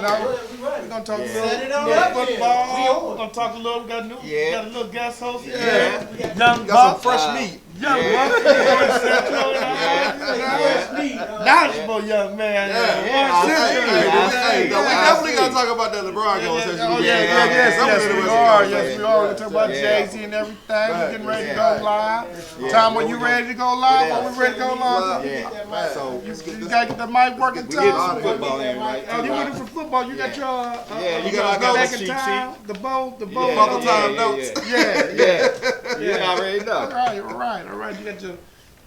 know, we're gonna talk a little football. We're gonna talk a little. We got a little guest host. Young Got some fresh meat. Young Buck. Knowledgeable young man. We definitely gotta talk about that LeBron conversation. Yes, we are. We're gonna talk about Jay-Z and everything. We're getting ready to go live. Tom, when you ready to go live? Are we ready to go live? So you gotta get the mic working, Tom. We get some football in, right? Oh, you ready for football? You got your you got our back in cheat time, the bow, Buckle time notes. Yeah. You already know. All right. You got your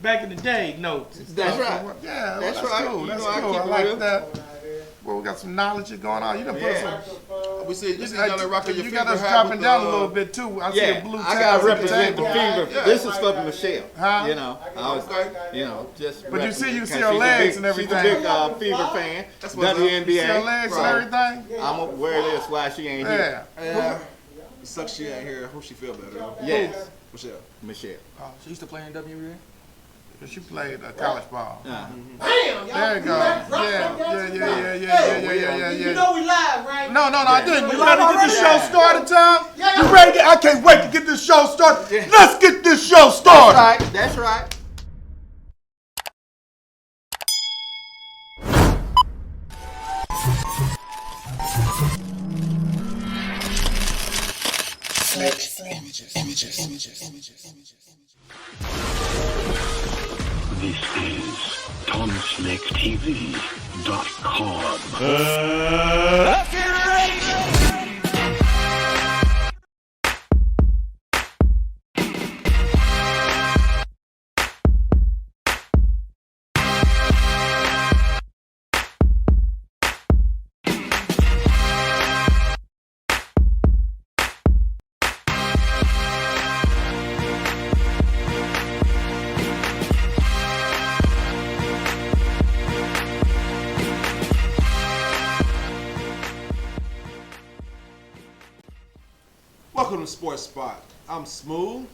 back in the day notes. That's right. Yeah, that's right. Cool. That's I cool. I keep like it real. that. Well, we got some knowledge going on. You done put some. We see you got to rock your You got us dropping down a little bit too. I see a blue. I got to represent the fever. Yeah. This is for Michelle. Huh? You know, I was, just. But you see her legs and everything. She's a big fever fan. You see WNBA. her legs and everything. I'm aware of this. Why she ain't here? Yeah. It sucks she ain't here. I hope she feel better. Yes. Michelle. Oh, she used to play in WNBA? She played college ball. Damn, There you go. Yeah. You know we live, right? No, I didn't. You ready to get this show started, Tom? You ready? I can't wait to get this show started. Let's get this show started. That's right. This is TomSnakeTV.com. Welcome to Sports Spot. I'm Smooth.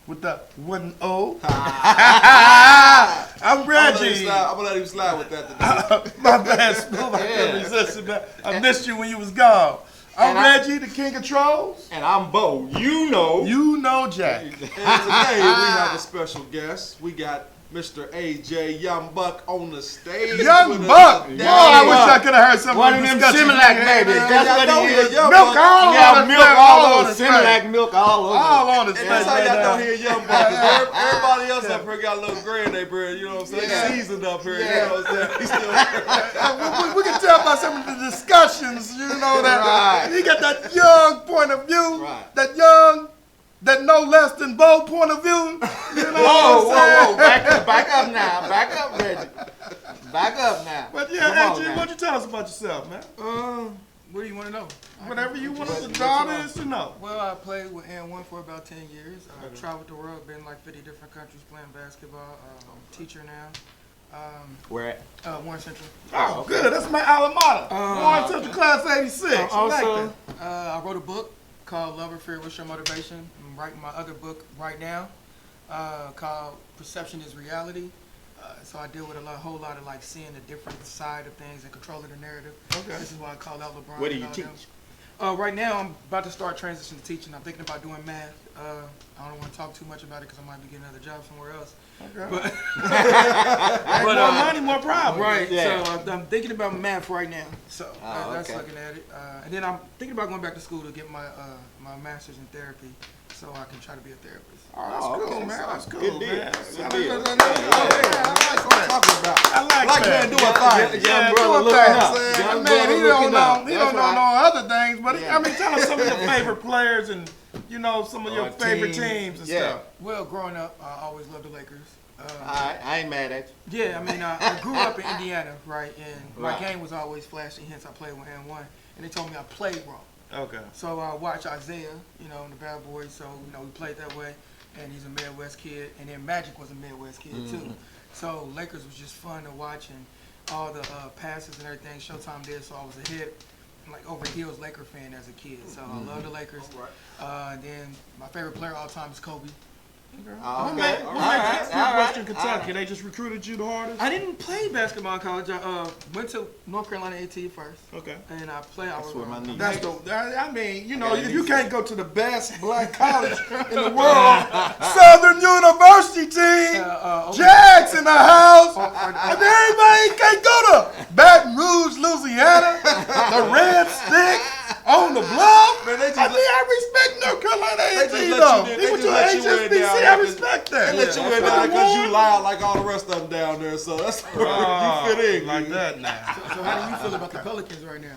With the 1-0. I'm I'm Reggie. gonna let him slide with that today. My bad, Smooth. I couldn't resist it, man. I missed you when you was gone. I'm Reggie, the king of trolls. And I'm Bo. You know. You know Jack. And today we have a special guest. We got Mr. AJ Young Buck on the stage. Young with Buck. us Oh, today. I wish I could have heard some One of of the them discussion. Similac babies. That's what he is. Young Milk Buck. all Yeah, on his milk face, all over. his Similac face. milk all over. All on his And face. that's how right y'all know now. he a Young Buck. 'Cause everybody else up here got a little gray in their beard, you know what I'm saying? Seasoned up here, you know what I'm saying? He's still We can tell by some of the discussions, you know, that he got that young point of view, that no less than bold point of view. You know Whoa. Back up now. Back up, Reggie. Back up now. But Come yeah, on AJ, now. why don't you tell us about yourself, man? what do you want to know? Whatever you want the job is to know. Well, I played with N1 for about 10 years. I traveled the world, been in like 50 different countries playing basketball. I'm a teacher now. Where at? Warren Central. Oh, good. That's my alma mater. Warren Central Class 86. Also, I wrote a book called Love or Fear, What's Your Motivation? I'm writing my other book right now called Perception is Reality. So I deal with a whole lot of like seeing the different side of things and controlling the narrative. Okay. This is why I call out LeBron. What do and you all teach? them. Right now, I'm about to start transition to teaching. I'm thinking about doing math. I don't want to talk too much about it because I might be getting another job somewhere else. Okay. But, More money, more problems. right. Yeah. So I'm thinking about math right now. So that's okay. looking at it. And then I'm thinking about going back to school to get my my master's in therapy, so I can try to be a therapist. Oh, that's cool, man. That's cool, Good deal. man. Good deal. I like Black that. man doing things. Yeah, Young brother doing looking things. up. Young Man, he brother don't looking know. up. He That's don't know right. no other things, but I mean, tell us some of your favorite players and some of your favorite teams and stuff. Well, growing up, I always loved the Lakers. I ain't mad at you. Yeah, I mean, I grew up in Indiana, right, and my Right. game was always flashy, hence I played with N1, and they told me I played wrong. Okay. So I watched Isaiah, and the Bad Boys, so, we played that way, and he's a Midwest kid, and then Magic was a Midwest kid, too. So Lakers was just fun to watch, and all the passes and everything Showtime did, so I was ahead, like over heels Laker fan as a kid, so I love the Lakers. Then my favorite player all time is Kobe. Okay. What makes you Western Kentucky? They just recruited you the hardest? I didn't play basketball in college. I went to North Carolina AT first. Okay. And I played. That's where my knee. That's I mean, you know, if you can't go to the best black college in the world, Southern University team, Jags in the house, and everybody can't go to Baton Rouge, Louisiana, the Red Stick, on the Bluff. Man, they just I respect North Carolina They AT just let though. you in- They they went just to let you in HSBC. down I there. respect that. They let you in there because you loud like all the rest of them down there, so that's where you fit in. Like that now. So how do you feel about the Pelicans right now?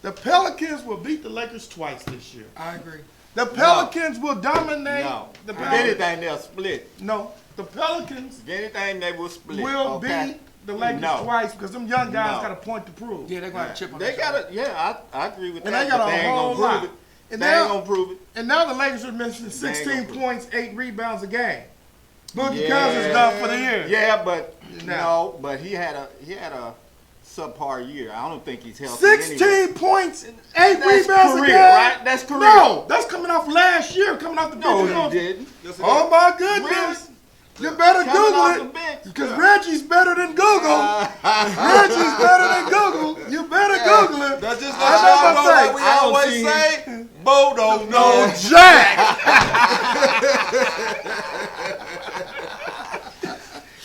The Pelicans will beat the Lakers twice this year. I agree. The Pelicans will dominate. No. The If Pelicans. anything, they'll split. No, the Pelicans If anything, they will split. will okay? beat the Lakers No. twice because them young guys No. got a point to prove. Yeah, they're going to chip on They that got it. Yeah, I agree with And that. they got but a ain't whole gonna lot. prove it. And They now- ain't gonna prove it. And now the Lakers are missing They 16 ain't gonna points, 8 rebounds a game. Boogie Yeah. Cousins done for the year. Yeah, but Now. no, but he had a subpar year. I don't think he's healthy. 16 anyway. points, 8 That's rebounds a career, game. right? That's career. No, that's coming off last year, coming off the No, bench. he didn't. Oh my goodness. You better Coming off the Google it. bench. Because Reggie's better than Google. Reggie's better than Google. You better Google it. That's just I like know y'all my know, like thing. we I don't always see say, Bo don't No, know. Jack.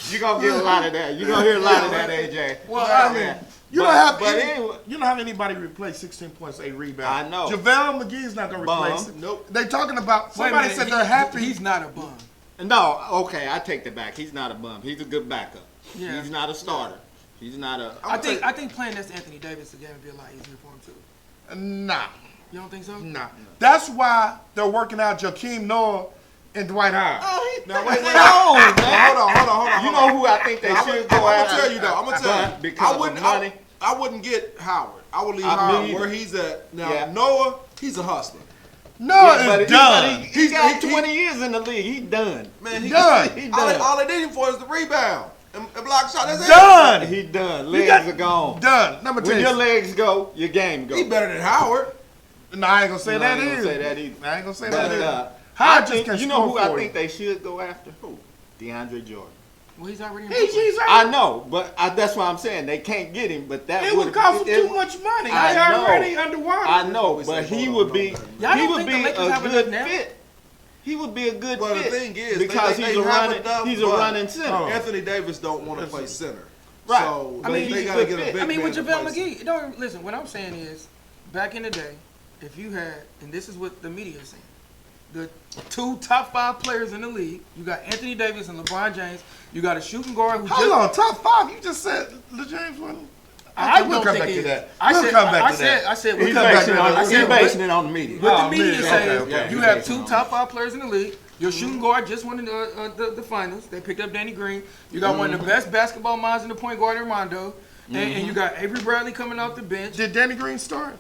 You're gonna get a lot of that. You're gonna hear a lot of that, AJ. Well, I mean, Yeah. you But- don't have but any, anyway. you don't have anybody replace 16 points, 8 rebounds. I know. JaVale McGee's not gonna Bum. replace it. Nope. They talking about Wait a somebody minute, said they're happy. He's not a bum. No, okay, I take that back. He's not a bum. He's a good backup. Yeah. He's not a starter. He's not a. I think playing next to Anthony Davis again would be a lot easier for him too. Nah, You don't think so? nah. That's why they're working out Joakim Noah and Dwight Howard. Now wait, wait. No, man. Hold on. You know who I think they I'm should gonna go after? tell you though. I'm gonna tell you. But because I wouldn't. of money. I wouldn't get Howard. I would leave I Howard mean- where he's at now. Yeah. Noah, he's a hustler. Noah Yeah, is done. He got 20 years in the league. He's done. Man, he Done. He All they, done. all they need him for is the rebound and block shot. That's it. Done. He done. You Legs got- are gone. Done. Number When 10. your legs go, your game goes. He better than Howard. No, I ain't gonna say No, that I ain't gonna either. say that either. I ain't gonna say But, that either. I Howard just think, can you know who score I for think you. they should go after? Who? DeAndre Jordan. Well, he's already in He's Brooklyn. I know, but that's why I'm saying they can't get him. But that It would cost him too much money. I They know. already underwater. I know, but he would be. Y'all He don't would think the be Lakers a have good enough now? fit. He would be a good Well, fit. the thing is, because they he's a have running. enough, He's a but- running center. Oh. Anthony Davis don't want to play center. Right. So I mean, they he's gotta a get a fit. big I mean, with man to JaVale play center. McGee, it don't listen. What I'm saying is, back in the day, if you had, and this is what the media is saying, the 2 top 5 players in the league, you got Anthony Davis and LeBron James. You got a shooting guard who Hold on, top 5. You just said LeJames wasn't. I We'll don't come think back he to is. that. I We'll said, come back I to said, that. I said, We'll He's come back basing to it on, that. he's basing it on the media. what Oh, the media man. says, Okay. you have 2 top 5 players in the league. Your shooting guard just won the finals. They picked up Danny Green. You got one of the best basketball minds in the point guard in Rondo. And you got Avery Bradley coming off the bench. Did Danny Green start?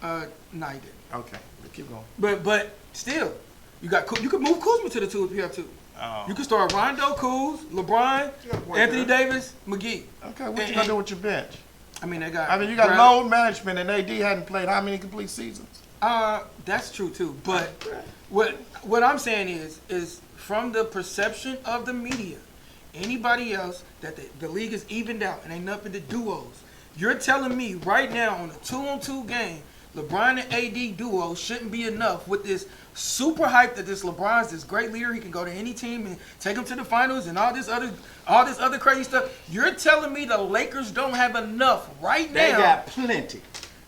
No, he didn't. Okay, keep going. But still, you could move Kuzma to the 2 if you have to. Oh. You can start Rondo, Kuz, LeBron, got a point Anthony there. Davis, McGee. Okay, what you gonna do with your bench? I mean, they got. I mean, you got Brad- load management, and AD hadn't played how many complete seasons? That's true too. But what I'm saying is from the perception of the media, anybody else that the league is evened out and ain't nothing to duos. You're telling me right now on a 2-on-2 game, LeBron and AD duo shouldn't be enough with this super hype that this LeBron's this great leader. He can go to any team and take them to the finals and all this other crazy stuff. You're telling me the Lakers don't have enough right now. They got plenty.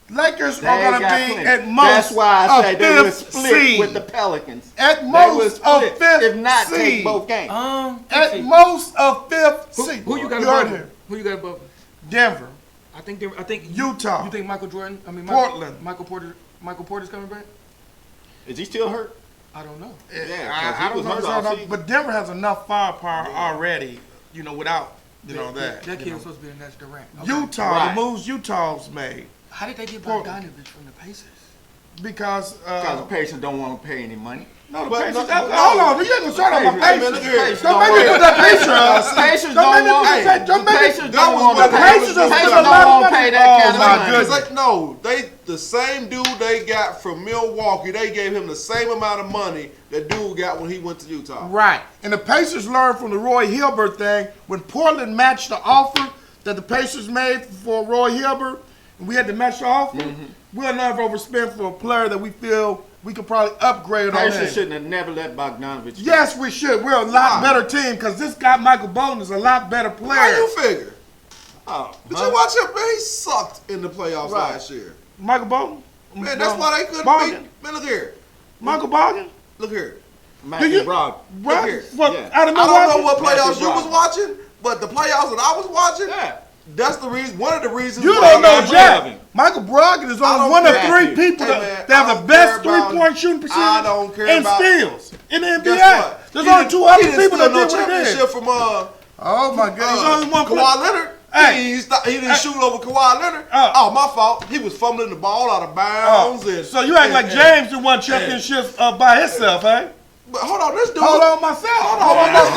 Lakers They are gonna got be plenty. at most That's why I a say they would fifth split seed. with the Pelicans. At They would most a split, fifth if not seed. take both games. At let's see. most a fifth seed. Who you got heard above him. him? Who you got above him? Denver. I think Utah. You think Michael Jordan? I mean Portland. Michael Porter's coming back? Is he still hurt? I don't know. Yeah, I 'cause he don't was know, hurt so all enough, season. but Denver has enough firepower already. You know, without that. That you kid know. was supposed to be the next Durant. Okay. Utah, Right. the moves Utah's made. How did they get Portland. Bogdanovich from the Pacers? Because the Pacers don't want to pay any money. No, the But Pacers. no, Hold on, you ain't gonna start on my Pacers. Pacers Don't make me put that Pacers up. Pacers Don't don't make me want. put that. Don't The make me. Pacers That don't was want what to the pay. Pacers are Pacers spending a don't lot of want to money. pay that Oh, kind of my money. goodness. It's like, no, the same dude they got from Milwaukee, they gave him the same amount of money that dude got when he went to Utah. Right. And the Pacers learned from the Roy Hilbert thing when Portland matched the offer that the Pacers made for Roy Hilbert, and we had to match the offer. We'll never overspend for a player that we feel we could probably upgrade on. Pacers him. shouldn't have never let Bogdanovich go. Yes, we should. We're a lot better team because this guy Michael Bolden is a lot better How player. you figure? Oh, Did huh? you watch him? Man, he sucked in the playoffs Right. last year. Michael Bolden? Man, that's why they couldn't Bolden? beat. Man, look here. Michael Bolden? Look here. Matthew you- Brogdon. Right? here. What, Yeah. out of I don't Milwaukee? know what playoffs you Matthew was Brogdon. watching, but the playoffs that I was watching, Yeah. that's the reason. One of the reasons. You why don't know got rid of Jack. him. Michael Brogdon is I only don't one of care. three Hey, people man, that I have the don't best care about- three-point shooting percentage I don't care and about- steals in the NBA. Guess what? There's He only didn't- two other he didn't people steal that no did what he did. championship from Oh my God! There's only one player. Kawhi Leonard. Hey. He didn't shoot over Kawhi Leonard. Oh. My fault. He was fumbling the ball out of bounds. And, So you act like James who won championships by himself, eh? But hold on, this dude. Hold on, myself. Hold on, this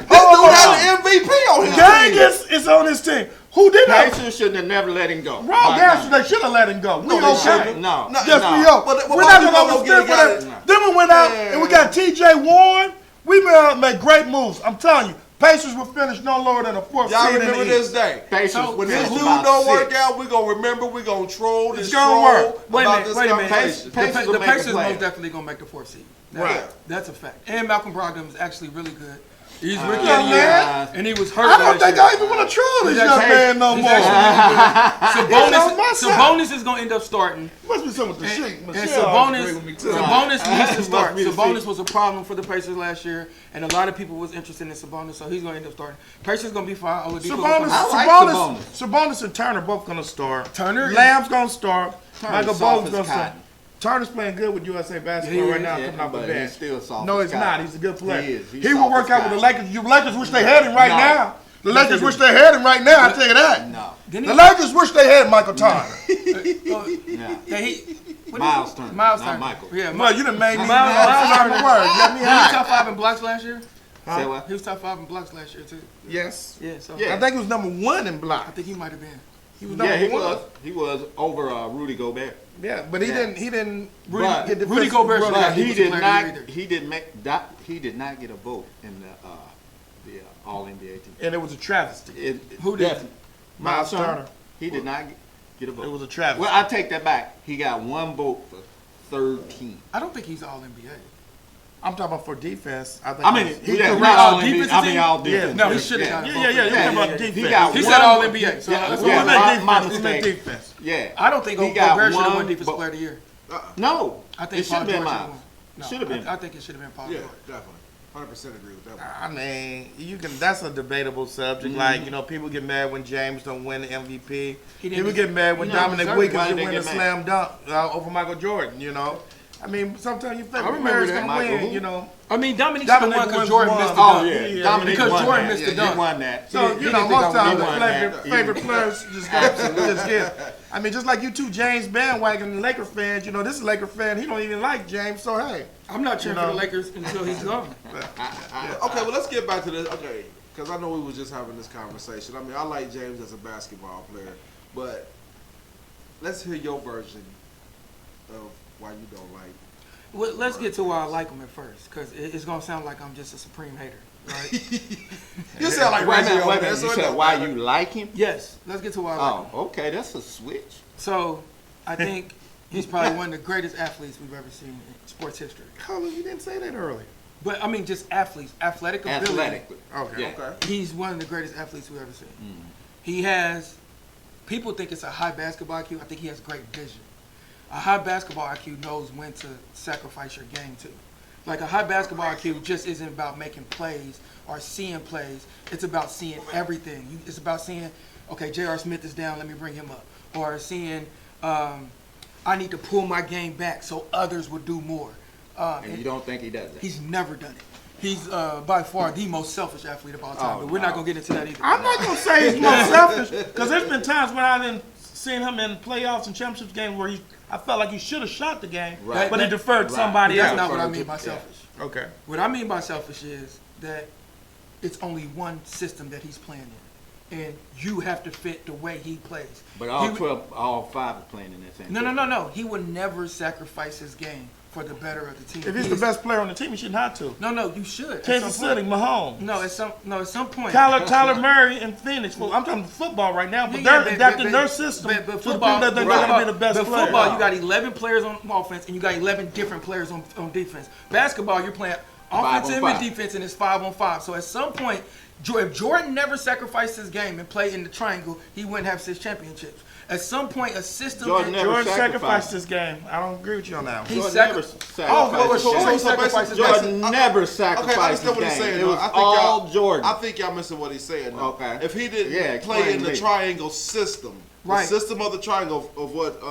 dude has an MVP on his Gang team. is on his team. Who did that? Pacers shouldn't have never let him go. Wrong answer. They should have let him go. We No, they okay. shouldn't. No. No, Yes, no. we are. But We're why not you gonna gonna get overspend a for guy that. that- Then we went out and we got T.J. Warren. We made great moves. I'm telling you, Pacers will finish no lower than a fourth Y'all seed in remember the this East. day. Pacers When this finished dude about don't work 6. out, we gonna remember. We gonna troll this It's gonna troll work. Wait a about minute, this wait a minute. conversation. Pacers will The make a Pacers play. most definitely gonna make the fourth seed. Right. That's a fact. And Malcolm Brogdon is actually really good. He's rookie Yeah, of the year, man. and he was hurt I don't last think year. I even want to troll this He's young actually- man no he's more. actually really good. He's on my side. Sabonis is gonna end up starting. Must be something with the shit. And Michelle Sabonis, agree with me too. Sabonis needs to Must start. be the Sabonis feet. was a problem for the Pacers last year, and a lot of people was interested in Sabonis, so he's gonna end up starting. Pacers gonna be fine. Oladipo gonna come out. Sabonis and Turner both gonna start. Turner- Lamb's gonna start. Turner's Michael soft Bolden's as gonna start. cotton. Turner's playing good with USA basketball Yeah, right now, Yeah, coming off the but bench. he's still soft. No, as he's cotton. not. He's a good player. He is. He's He will soft work as out with the cotton. Lakers. You Lakers wish they had him right No. now. The Yes, Lakers they wish do. they had him right now. I tell you that. No. Didn't The he? Lakers wish they had Michael Turner. No. Yeah, he. what Miles is it? Turner, Miles not Turner. Michael. Yeah, Well, you done made me Miles learn the word. Get me He was high. top 5 in blocks last year. Say what? He was top 5 in blocks last year too. Yes. Yeah, so Yeah. I think he was number one in I block. think he might have been. He was Yeah, number he one. was. He was over Rudy Gobert. Yeah, but he Yeah. didn't. He didn't But get the Rudy Gobert run. should But he he was did player not. of the year. He did not get a vote in the All NBA team. And it was a travesty. Who did? definitely- Miles Turner. He did not get a vote. It was a travesty. Well, I take that back. He got one vote for third team. I don't think he's all NBA. I'm talking about for defense. I think. I mean, he yeah, could not reach- all defensive NBA. I mean, team? all Yeah. defense. No, he should have got a vote. Yeah. You're talking about He defense. got He one. said all NBA. So Yeah, that's yeah, what we meant my defense. We meant mistake. defense. Yeah. I don't think He got Gobert should have one, won Defensive but- Player of the Year. No, I think it should have Paul been George Miles. No, Should have been. I think it should have been Paul Yeah, George. definitely. 100% agree with that one. I mean, you can. That's a debatable subject. Like, you know, people get mad when James don't win the MVP. He didn't People get mad when He didn't Dominic deserve it. Wilkins Why did didn't they win the get mad? slam dunk over Michael Jordan. You know, I mean, sometimes your favorite remember player's that. gonna Michael win. who? You know, I mean, Dominic should have Dominic won because won Jordan one. missed the Oh dunk. yeah, Yeah, Dominic because won Jordan that. missed the Yeah, dunk. He won that. so He you know, didn't most think times he the won that. favorite players just get. I mean, just like you two, James bandwagon Laker fans. You know, this is Laker fan. He don't even like James. So hey, I'm not cheering You for know. the Lakers until he's gone. Okay, well, let's get back to this. Okay, because I know we was just having this conversation. I mean, I like James as a basketball player, but let's hear your version of why you don't like. Well, let's get to why I like him at first, because it's gonna sound like I'm just a supreme hater, right? You sound like Wait a Reggie minute, over wait a there, minute. so You it said don't why matter. you like him? Yes, let's get to why I like him. Oh, okay, that's a switch. So, I think he's probably one of the greatest athletes we've ever seen in sports history. Colin, you didn't say that early. But I mean, just athletes, athletic ability. Athletically. Okay. Yeah. Okay. He's one of the greatest athletes we've ever seen. He has, people think it's a high basketball IQ. I think he has great vision. A high basketball IQ knows when to sacrifice your game to. Like a high basketball IQ just isn't about making plays or seeing plays. It's about seeing everything. It's about seeing, okay, J.R. Smith is down, let me bring him up. Or seeing, I need to pull my game back so others will do more. And you don't think he does that? He's never done it. He's by far the most selfish athlete of all time, Oh, but we're not no. going to get into that either. I'm not gonna say he's more selfish because there's been times when I didn't seeing him in playoffs and championships games where I felt like he should have shot the game, Right. but he deferred to But somebody that's else. not what I mean by selfish. Okay. What I mean by selfish is that it's only one system that he's playing in, and you have to fit the way he plays. But all 5 are playing in that same. No. He would never sacrifice his game for the better of the team. If he's the best player on the team, he shouldn't have to. No, you should. Kansas City, Mahomes. No, at some point. Tyler Murray in Phoenix. Well, I'm talking football right now, but they're adapting their system But to football, prove that they're going to be the best but player. football, you got 11 players on offense, and you got 11 different players on defense. Basketball, you're playing offensive and defense, and it's 5-on-5. So at some point, if Jordan never sacrificed his game and played in the triangle, he wouldn't have 6 championships. At some point, a system. Jordan never sacrificed his game. I don't agree with you on that one. He Jordan never sacrificed. Jordan never sacrificed. Okay, I understand what he's his game. saying. It was I think all Jordan. I think y'all missing what he's saying. Though. Okay. If he didn't explain play in the me. triangle system, Right. the system of the triangle of what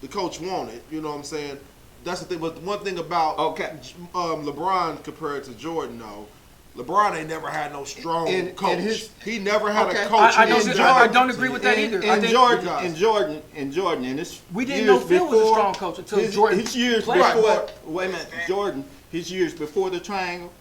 the coach wanted, you know what I'm saying? That's the thing. But one thing about LeBron compared to Jordan, though, LeBron ain't never had no strong coach. He never had a coach. I don't agree with that either. In Jordan, and it's we didn't know Phil was a strong coach until Jordan. His years played. before. Wait a minute, Jordan. His years before the triangle.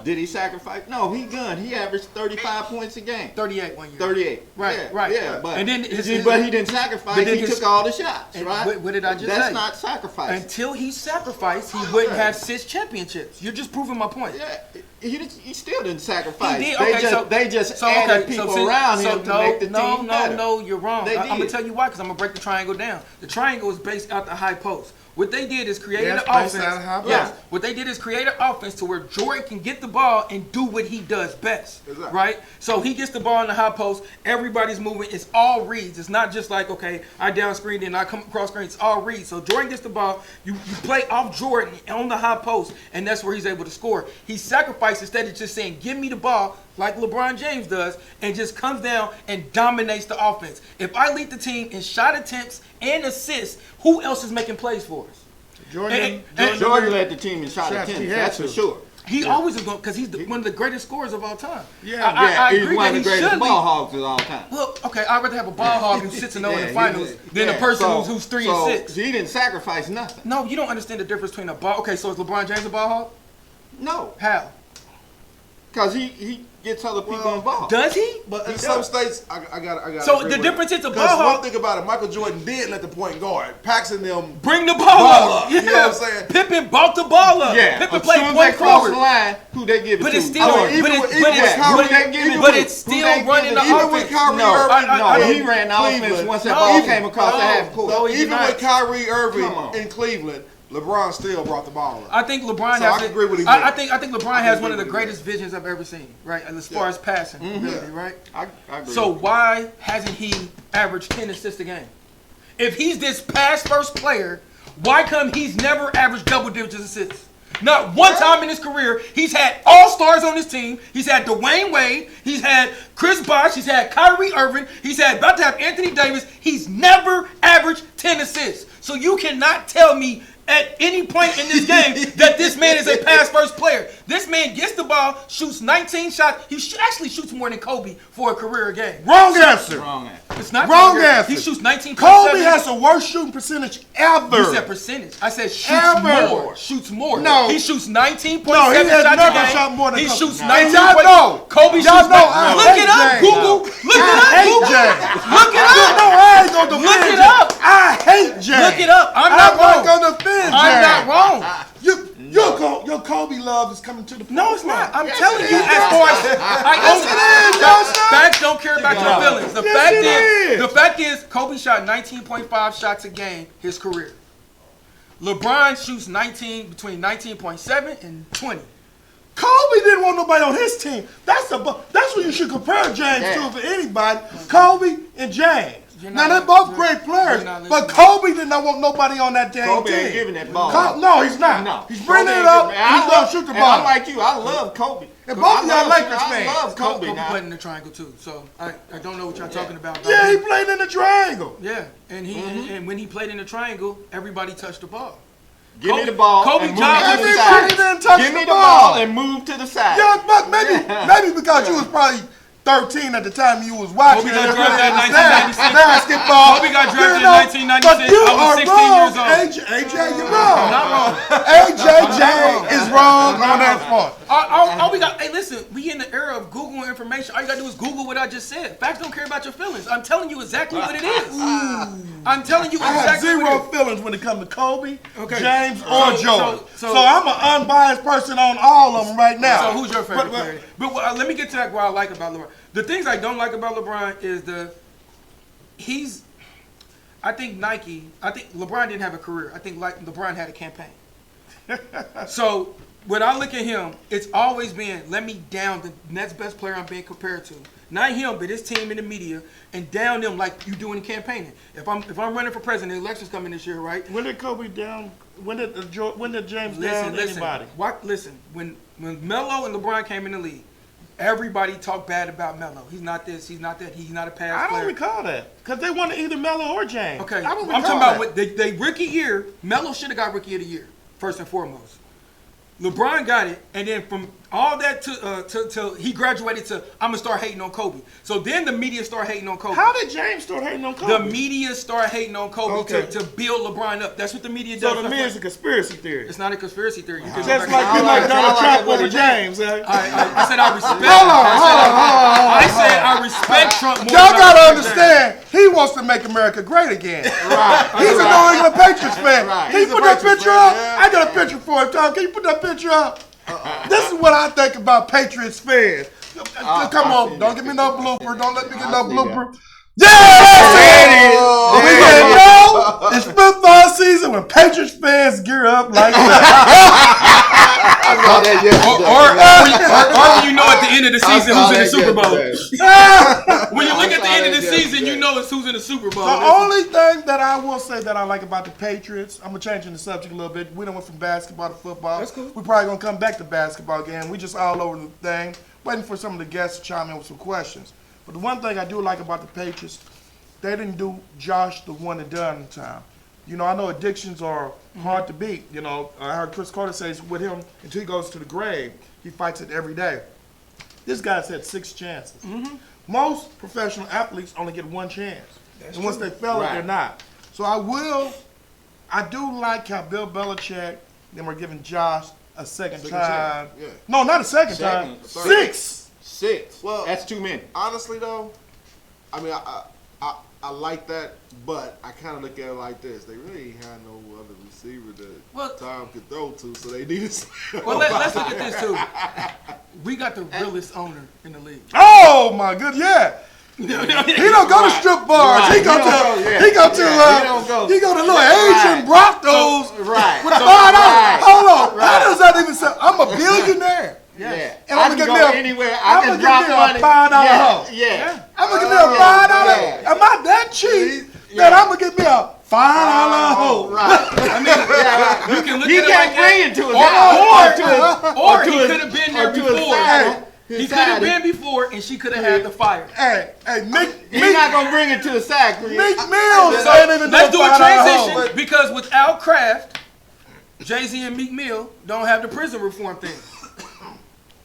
Did he sacrifice? No, he averaged 35 points a game. 38 one year. 38. Right. Yeah, but and then but he didn't sacrifice. He took all the shots, right? What did I just say? That's not sacrifice. Until he sacrificed, he wouldn't have 6 championships. You're just proving my point. Yeah, he still didn't sacrifice. He did. They just added people around him to make the team better. No, you're wrong. They I'm gonna did. tell you why, because I'm gonna break the triangle down. The triangle is based out the high post. What they did is create an offense. What they did is create an offense to where Jordan can get the ball and do what he does best. Exactly. Right? So he gets the ball in the high post. Everybody's moving. It's all reads. It's not just like, okay, I down screen and I come across screen. It's all reads. So Jordan gets the ball. You play off Jordan on the high post, and that's where he's able to score. He sacrifices instead of just saying, give me the ball, like LeBron James does, and just comes down and dominates the offense. If I lead the team in shot attempts and assists, who else is making plays for us? Jordan led the team in shot attempts, that's for sure. He always is going, because he's one of the greatest scorers of all time. Yeah, I he's agree one that of the he greatest should ball lead. hogs of all time. Well, okay, I'd rather have a ball hog who sits and 0 in the finals than a person who's 3 and 6. He didn't sacrifice nothing. No, you don't understand the difference between a ball. Okay, so is LeBron James a ball hog? No, How? because he gets other people involved. Does he? But in some states, I got. So the difference is a ball Because hog. one thing about it, Michael Jordan did let the point guard Paxson them Bring the ball up. up. You know what I'm saying? Pippen bought the ball up. Yeah, Pippen as played soon as point they cross the forward. line, who they give it But to? it's still, Jordan. but it's still running the Even with offense. Kyrie No, Irving, he ran the offense Cleveland. once that ball came across the No. half court. No, he did Even not. with Kyrie Irving Come on. in Cleveland, LeBron still brought the ball up. I think LeBron So has. I can agree with him I there. think LeBron has one of the greatest visions I've ever seen. Right, as far as passing ability. Right. I agree. So why hasn't he averaged 10 assists a game? If he's this pass first player, why come he's never averaged double digits assists? Not one time in his career. He's had all-stars on his team. He's had Dwayne Wade. He's had Chris Bosh. He's had Kyrie Irving. He's had about to have Anthony Davis. He's never averaged 10 assists. So you cannot tell me at any point in this game that this man is a pass-first player. This man gets the ball, shoots 19 shots. He actually shoots more than Kobe for a career game. Wrong answer. Wrong answer. It's not Wrong career. answer. He shoots 19.7. Kobe has the worst shooting percentage ever. You said percentage. I said shoots Ever. more. Shoots more. No. He shoots 19.7 No, he has shots never a game. shot more than He Kobe. shoots And 19. y'all know. Kobe Y'all shoots. know I Look hate it up, James. Google. Look it I up, hate Google. James. Look it up. No, I ain't gonna defend Look it James. up. I hate James. Look it up. I'm I'm not wrong. gonna defend I'm James. not wrong. Your Kobe love is coming to the No, it's not. I'm telling it you, is. as far as Yes, it is, Joseph. facts don't care about your feelings. Yes, The fact is, Kobe shot 19.5 shots a game his career. LeBron shoots between 19.7 and 20. Kobe didn't want nobody on his team. That's what you should compare James to for anybody. Kobe and James. Now they're both great players, but Kobe did not want nobody on that damn Kobe team. ain't giving that ball. No, he's not. No. He's bringing Kobe it ain't up. giving- He's gonna shoot the and ball. I'm like you. I love Kobe. And both of y'all Lakers I fans. love Kobe. Kobe now. played in the triangle too, so I don't know what y'all talking about. Yeah, he played in the triangle. Yeah, and and when he played in the triangle, everybody touched the ball. Give me the ball Kobe and move Johnson- to the Everybody side. didn't touch Give me the the ball. ball and move to the side. Yeah, but maybe because you was probably 13 at the time you was watching. Kobe got and drafted really in understand 1996. basketball. Kobe got drafted You in know, 1996. But you I was are 16 wrong, years old. AJ, you're wrong. Not wrong. AJ is wrong on that part. All we got, hey, listen, we in the era of Googling information. All you got to do is Google what I just said. Facts don't care about your feelings. I'm telling you exactly what it is. I'm telling you I have exactly what zero it is. feelings when it comes to Kobe, Okay. James, or So- Jordan. so- So I'm an unbiased person on all of them right now. So who's your favorite player? But let me get to that. What I like about LeBron. The things I don't like about LeBron is I think LeBron didn't have a career. I think LeBron had a campaign. So when I look at him, it's always been let me down the next best player I'm being compared to. Not him, but his team in the media, and down them like you do in campaigning. If I'm running for president, the election's coming this year, right? When did Kobe down? When did James down anybody? Listen. When Melo and LeBron came in the league, everybody talked bad about Melo. He's not this. He's not that. He's not a pass I player. don't recall that because they wanted either Melo or James. Okay, I don't I'm recall talking about that. what they rookie year. Melo should have got rookie of the year first and foremost. LeBron got it, and then from all that to he graduated to I'm gonna start hating on Kobe. So then the media start hating on Kobe. How did James start hating on Kobe? The media start hating on Kobe Okay. to build LeBron up. That's what the media does. So to me, it's a conspiracy theory. It's not a conspiracy theory. You can Just go back like you and- like Donald I like Trump over it. James. Eh? I said I respect. Hold on. I said I respect Trump more. Y'all than I gotta respect understand, he wants to make America great again. Right. He's a New England Patriots fan. Right. Can you He's a put that Patriots picture fan, up? yeah. I got a picture for him, Tom. Can you put that picture up? This is what I think about Patriots fans. Come on, don't give me no blooper. Don't let me get no blooper. Yeah, that's it. We gonna know it's football season when Patriots fans gear up like that. Or when you know at the end of the season who's in the Super Bowl. When you look at the end of the season, you know it's who's in the Super Bowl. The only thing that I will say that I like about the Patriots, I'm gonna change the subject a little bit. We done went from basketball to football. That's cool. We're probably gonna come back to basketball again. We just all over the thing, waiting for some of the guests to chime in with some questions. But the one thing I do like about the Patriots, they didn't do Josh the one and done in time. You know, I know addictions are hard to beat. You know, I heard Chris Carter say with him until he goes to the grave, he fights it every day. This guy's had 6 chances. Most professional athletes only get 1 chance. And once they fail it, they're not. So I do like how Bill Belichick, then we're giving Josh a second time. chance, yeah. No, not a second time. Second. 6. 6. Well- That's too many. Honestly, though, I mean, I like that, but I kind of look at it like this: they really ain't had no other receiver that Tom could throw to, so they needed. Well, let's look at this too. We got the realest owner in the league. Oh my good, yeah. He don't go to strip bars. Right. He go He don't go, yeah. to he go to He don't go. he go to little Asian brothels Right. with $5. Right. Hold on, how does that even sound? I'm a billionaire. Yeah. And I I'm can gonna go give me anywhere. I'm I can gonna drop give me a money. $5 yeah. hoe. Yeah. I'm gonna give me a $5. Yeah. Am I that cheap that I'm gonna give me a $5 hoe? Right. I mean, you can look He at it can't like bring that. it to his house. Or he to his- could have been there or to his before. side. He could have been before, and she could have had the fire. Hey, He's not gonna bring it to the sack. Meek Mills So ain't even let's do a $5 transition hoe. because without Kraft, Jay-Z and Meek Mill don't have the prison reform thing.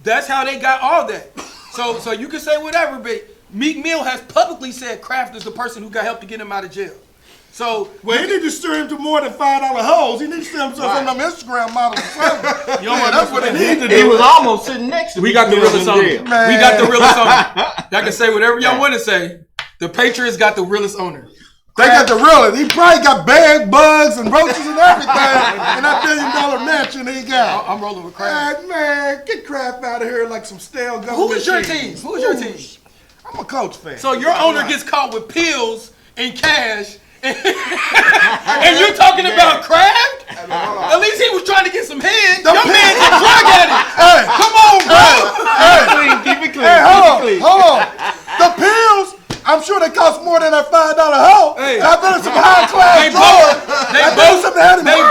That's how they got all that. So you can say whatever, but Meek Mill has publicly said Kraft is the person who got help to get him out of jail. So Well, he need to steer him to more than $5 hoes. He needs to steer himself from them Instagram models. That's what he needs to do. He was almost sitting next to me. we got the realest owner. We Man. got the realest owner. Y'all can say whatever y'all want to say. The Patriots got the realest owner. They got the realest. He probably got bed bugs and roaches and everything in that $1 billion mansion he got. I'm rolling with Kraft. Man, get Kraft out of here like some stale government. Who is your cheese. team? Who's your team? I'm a Coach fan. So your owner gets caught with pills and cash, and you're talking about Kraft? At least he was trying to get some head. Your man is drug addict. Hey, Come on, bro. Keep it clean. hey, hold Keep it clean. on, hold on. The pills, I'm sure they cost more than that $5 hoe. Hey. I bet it's some high class They drawers.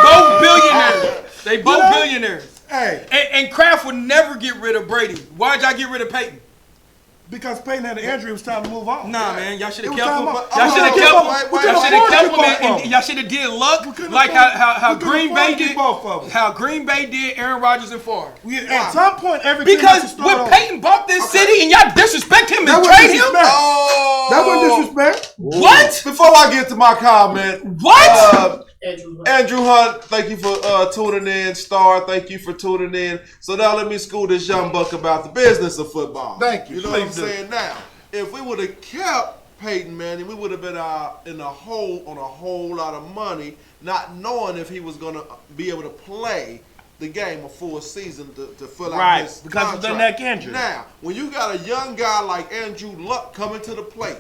both billionaires. They both know? billionaires. Hey, And Kraft would never get rid of Brady. Why'd y'all get rid of Peyton? Because Peyton had an injury, it was time to move on. Nah, man, y'all should It have was kept time him. out. Y'all should have kept him. We Y'all couldn't should have afford kept to him, keep both of and them. y'all should have did luck couldn't like afford- how we couldn't Green afford Bay to keep did. both of them. How Green Bay did Aaron Rodgers and Favre. At some point, every team has Because to start when over. Peyton bought this city and y'all disrespect him That and was trade him, disrespect. Oh, That wasn't disrespect. what? Before I get to my comment, What? Andrew Hunt, thank you for tuning in. Star, thank you for tuning in. So now let me school this young buck about the business of football. Thank you. You know what I'm Please do. saying? Now, if we would have kept Peyton Manning, we would have been in a hole on a whole lot of money, not knowing if he was going to be able to play the game a full season to fill out Right, his because of the contract. neck injury. Now, when you got a young guy like Andrew Luck coming to the plate,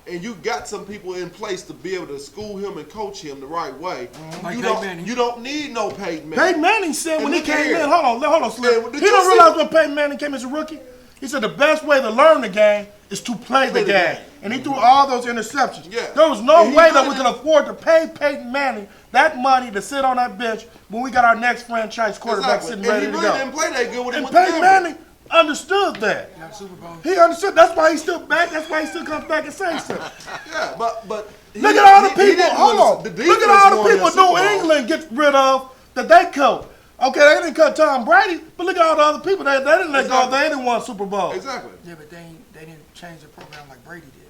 and you got some people in place to be able to school him and coach him the right way, Like you Peyton Manning. don't need no Peyton Manning. Peyton Manning said And when he look came here. in, hold on, Slim. Yeah, did He you don't see- realize when Peyton Manning came as a rookie, he said the best way to learn the game is to play the game. And he threw all those interceptions. Yeah. There was no And he way that did we it. could afford to pay Peyton Manning that money to sit on that bench when we got our next franchise quarterback Exactly. sitting And ready he to really go. didn't play that good when he And went to Peyton Denver. Manning understood that. Got Super Bowl. He understood. That's why he's still back. That's why he still comes back and says so. Yeah, but he- Look at all the he- he people. didn't Hold win on. the Look at defense all the won people that Super New Bowl. England gets rid of that they coach. Okay, they didn't cut Tom Brady, but look at all the other people they didn't let go. Exactly. They didn't win Super Bowl. Exactly. Yeah, but they didn't change the program like Brady did.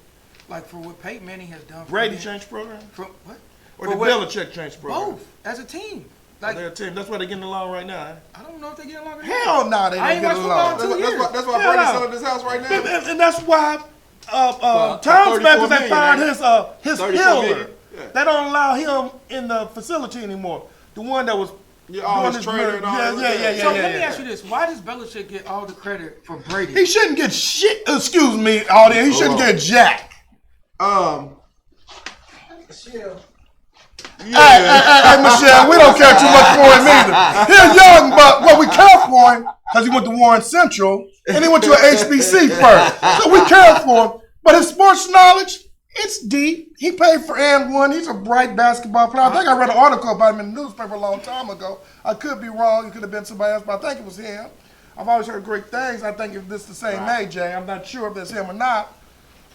Like for what Peyton Manning has done. For Brady them- changed the program, For what? or For did what- Belichick change the program? Both as a team. Oh, Like they're a team. That's why they're getting along right now. I don't know if they get along. or not. Hell no, they I don't ain't get watched football along. in 2 That's years. why Yeah. Brady's selling his house right now. And that's why Tom's 34 back because they million, fired ain't his 34 healer. million? Yeah. They don't allow him in the facility anymore. The one that was Yeah, all doing his his trainer and all that. yeah. So let me ask you this: why does Belichick get all the credit for Brady? He shouldn't get shit. Excuse me, audience. He shouldn't get jack. Hey, Michelle, we don't care too much for him either. He's young, but we care for him because he went to Warren Central and he went to an HBC first. So we care for him. But his sports knowledge, it's deep. He played for And1. He's a bright basketball player. I think I read an article about him in the newspaper a long time ago. I could be wrong. It could have been somebody else, but I think it was him. I've always heard great things. I think if this is the same AJ, I'm not sure if it's him or not.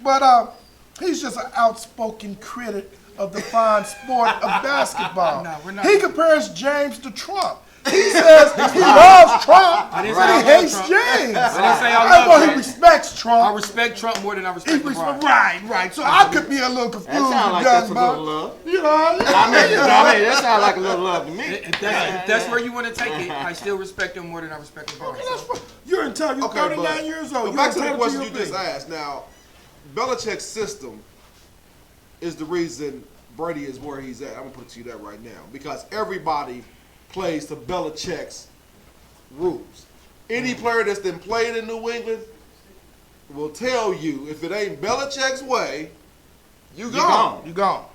But he's just an outspoken critic of the fine sport of basketball. No, we're not. He compares James to Trump. He says he loves Trump, but didn't say I he love hates Trump. James. I didn't say I Well, love he Trump. respects I Trump. respect Trump more than I He respect respects, LeBron. right. So I could be a little confused. That sound like with that's a young little buck. love. You know, That sounds like a little love to me. If that's where you want to take it, I still respect him more than I respect LeBron. So. You're entitled. You're Okay, 39 years old. But You're back to the entitled question your you just opinion. asked. Now, Belichick's system is the reason Brady is where he's at. I'm gonna put it to you that right now because everybody plays to Belichick's rules. Any player that's been played in New England will tell you if it ain't Belichick's way, you gone. You gone.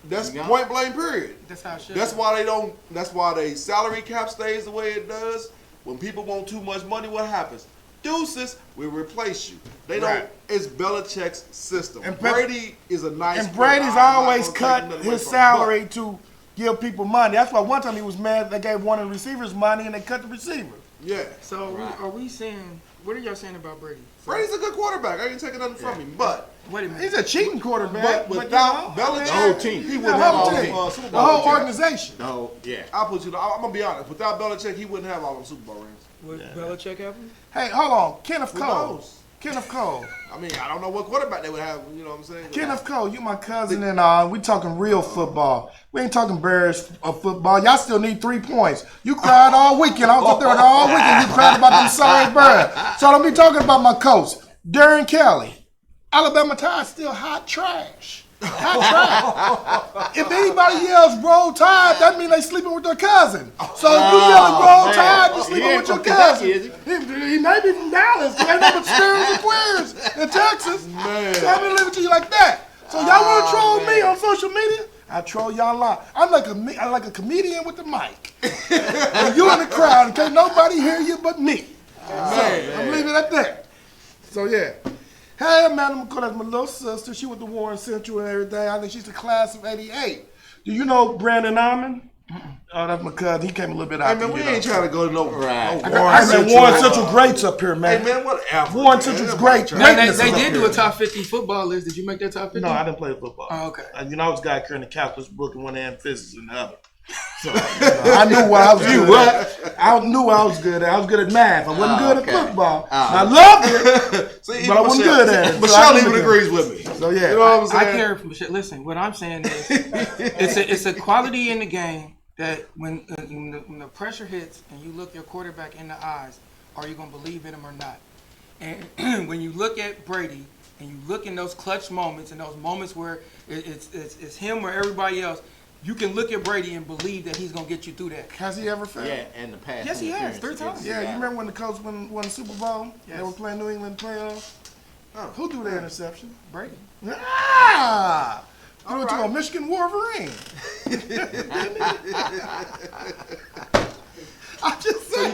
That's You gone. point blank. Period. That's how it should. That's why they don't. That's why they salary cap stays the way it does. When people want too much money, what happens? Deuces, we replace you. They don't. Right. It's Belichick's system. And Brady is a nice. And Brady's player. I'm not always gonna cut take nothing away his from him, salary to give people money. That's why one time he was mad they gave one of the receivers money and they cut the receiver. but yeah, So are we saying? What are y'all saying about Brady? Brady's a good quarterback. I ain't taking nothing from him, but Wait a minute. He's a cheating quarterback. without but, you know, Belichick, The whole team. he the wouldn't have whole all team, them Super the Bowl whole rings. organization. No, yeah. I'll put you. I'm gonna be honest. Without Belichick, he wouldn't have all them Super Bowl rings. Would Belichick have him? Hey, hold on. Kenneth Who Cole. knows? Kenneth Cole. I mean, I don't know what quarterback they would have. You know what I'm saying? Kenneth Cole, you my cousin and we talking real football. We ain't talking Bears football. Y'all still need 3 points. You cried all weekend. I was up there all weekend. You cried about them sorry Bears. So I don't be talking about my coach, Darren Kelly. Alabama Tide still hot trash. Hot trash. If anybody yells roll Tide, that means they sleeping with their cousin. So if you yelling roll man. Tide, you He sleeping ain't with your from Kentucky, cousin. is He may be from Dallas. He ain't nothing but Spears and Queers in Texas. Man. So I'm gonna leave it to you like that. So y'all want to troll me on social media? I troll y'all a lot. I'm like a comedian with the mic. And you in the crowd, and can't nobody hear you but me. So I'm leaving it at that. So yeah. Hey, man, I'm gonna call that my little sister. She went to Warren Central and everything. I think she's the class of '88. Do you know Brandon Alman? Oh, that's my cousin. He came a little bit Hey out. man, we ain't trying to go to no Right. Warren Central greats up here, man. Hey man, whatever. Warren man. Central's Everybody great. trying- Now, Greatness they is up did do here. a top 50 football list. Did you make that top 50? No, I didn't play football. Oh, okay. You know, I was a guy carrying the calculus book in one hand, physics in the other. So I knew what I was good at. I knew I was good at. I was good at math. I wasn't good at football. I loved it, See, but I wasn't good at it. So Michelle I even couldn't agrees with me. So yeah, You know what I'm I saying? care for shit. Listen, what I'm saying is, it's a quality in the game that when the pressure hits and you look your quarterback in the eyes, are you gonna believe in him or not? And when you look at Brady and you look in those clutch moments and those moments where it's him or everybody else, you can look at Brady and believe that he's gonna get you through that. has he ever failed? Yeah, and the pass. Yes, he has, 3 interference. times. Yeah, you remember when the Colts won the Super Bowl? Yes. They were playing New England playoffs. Who threw the interception? Brady. Ah! I went to a Michigan Wolverine. I just said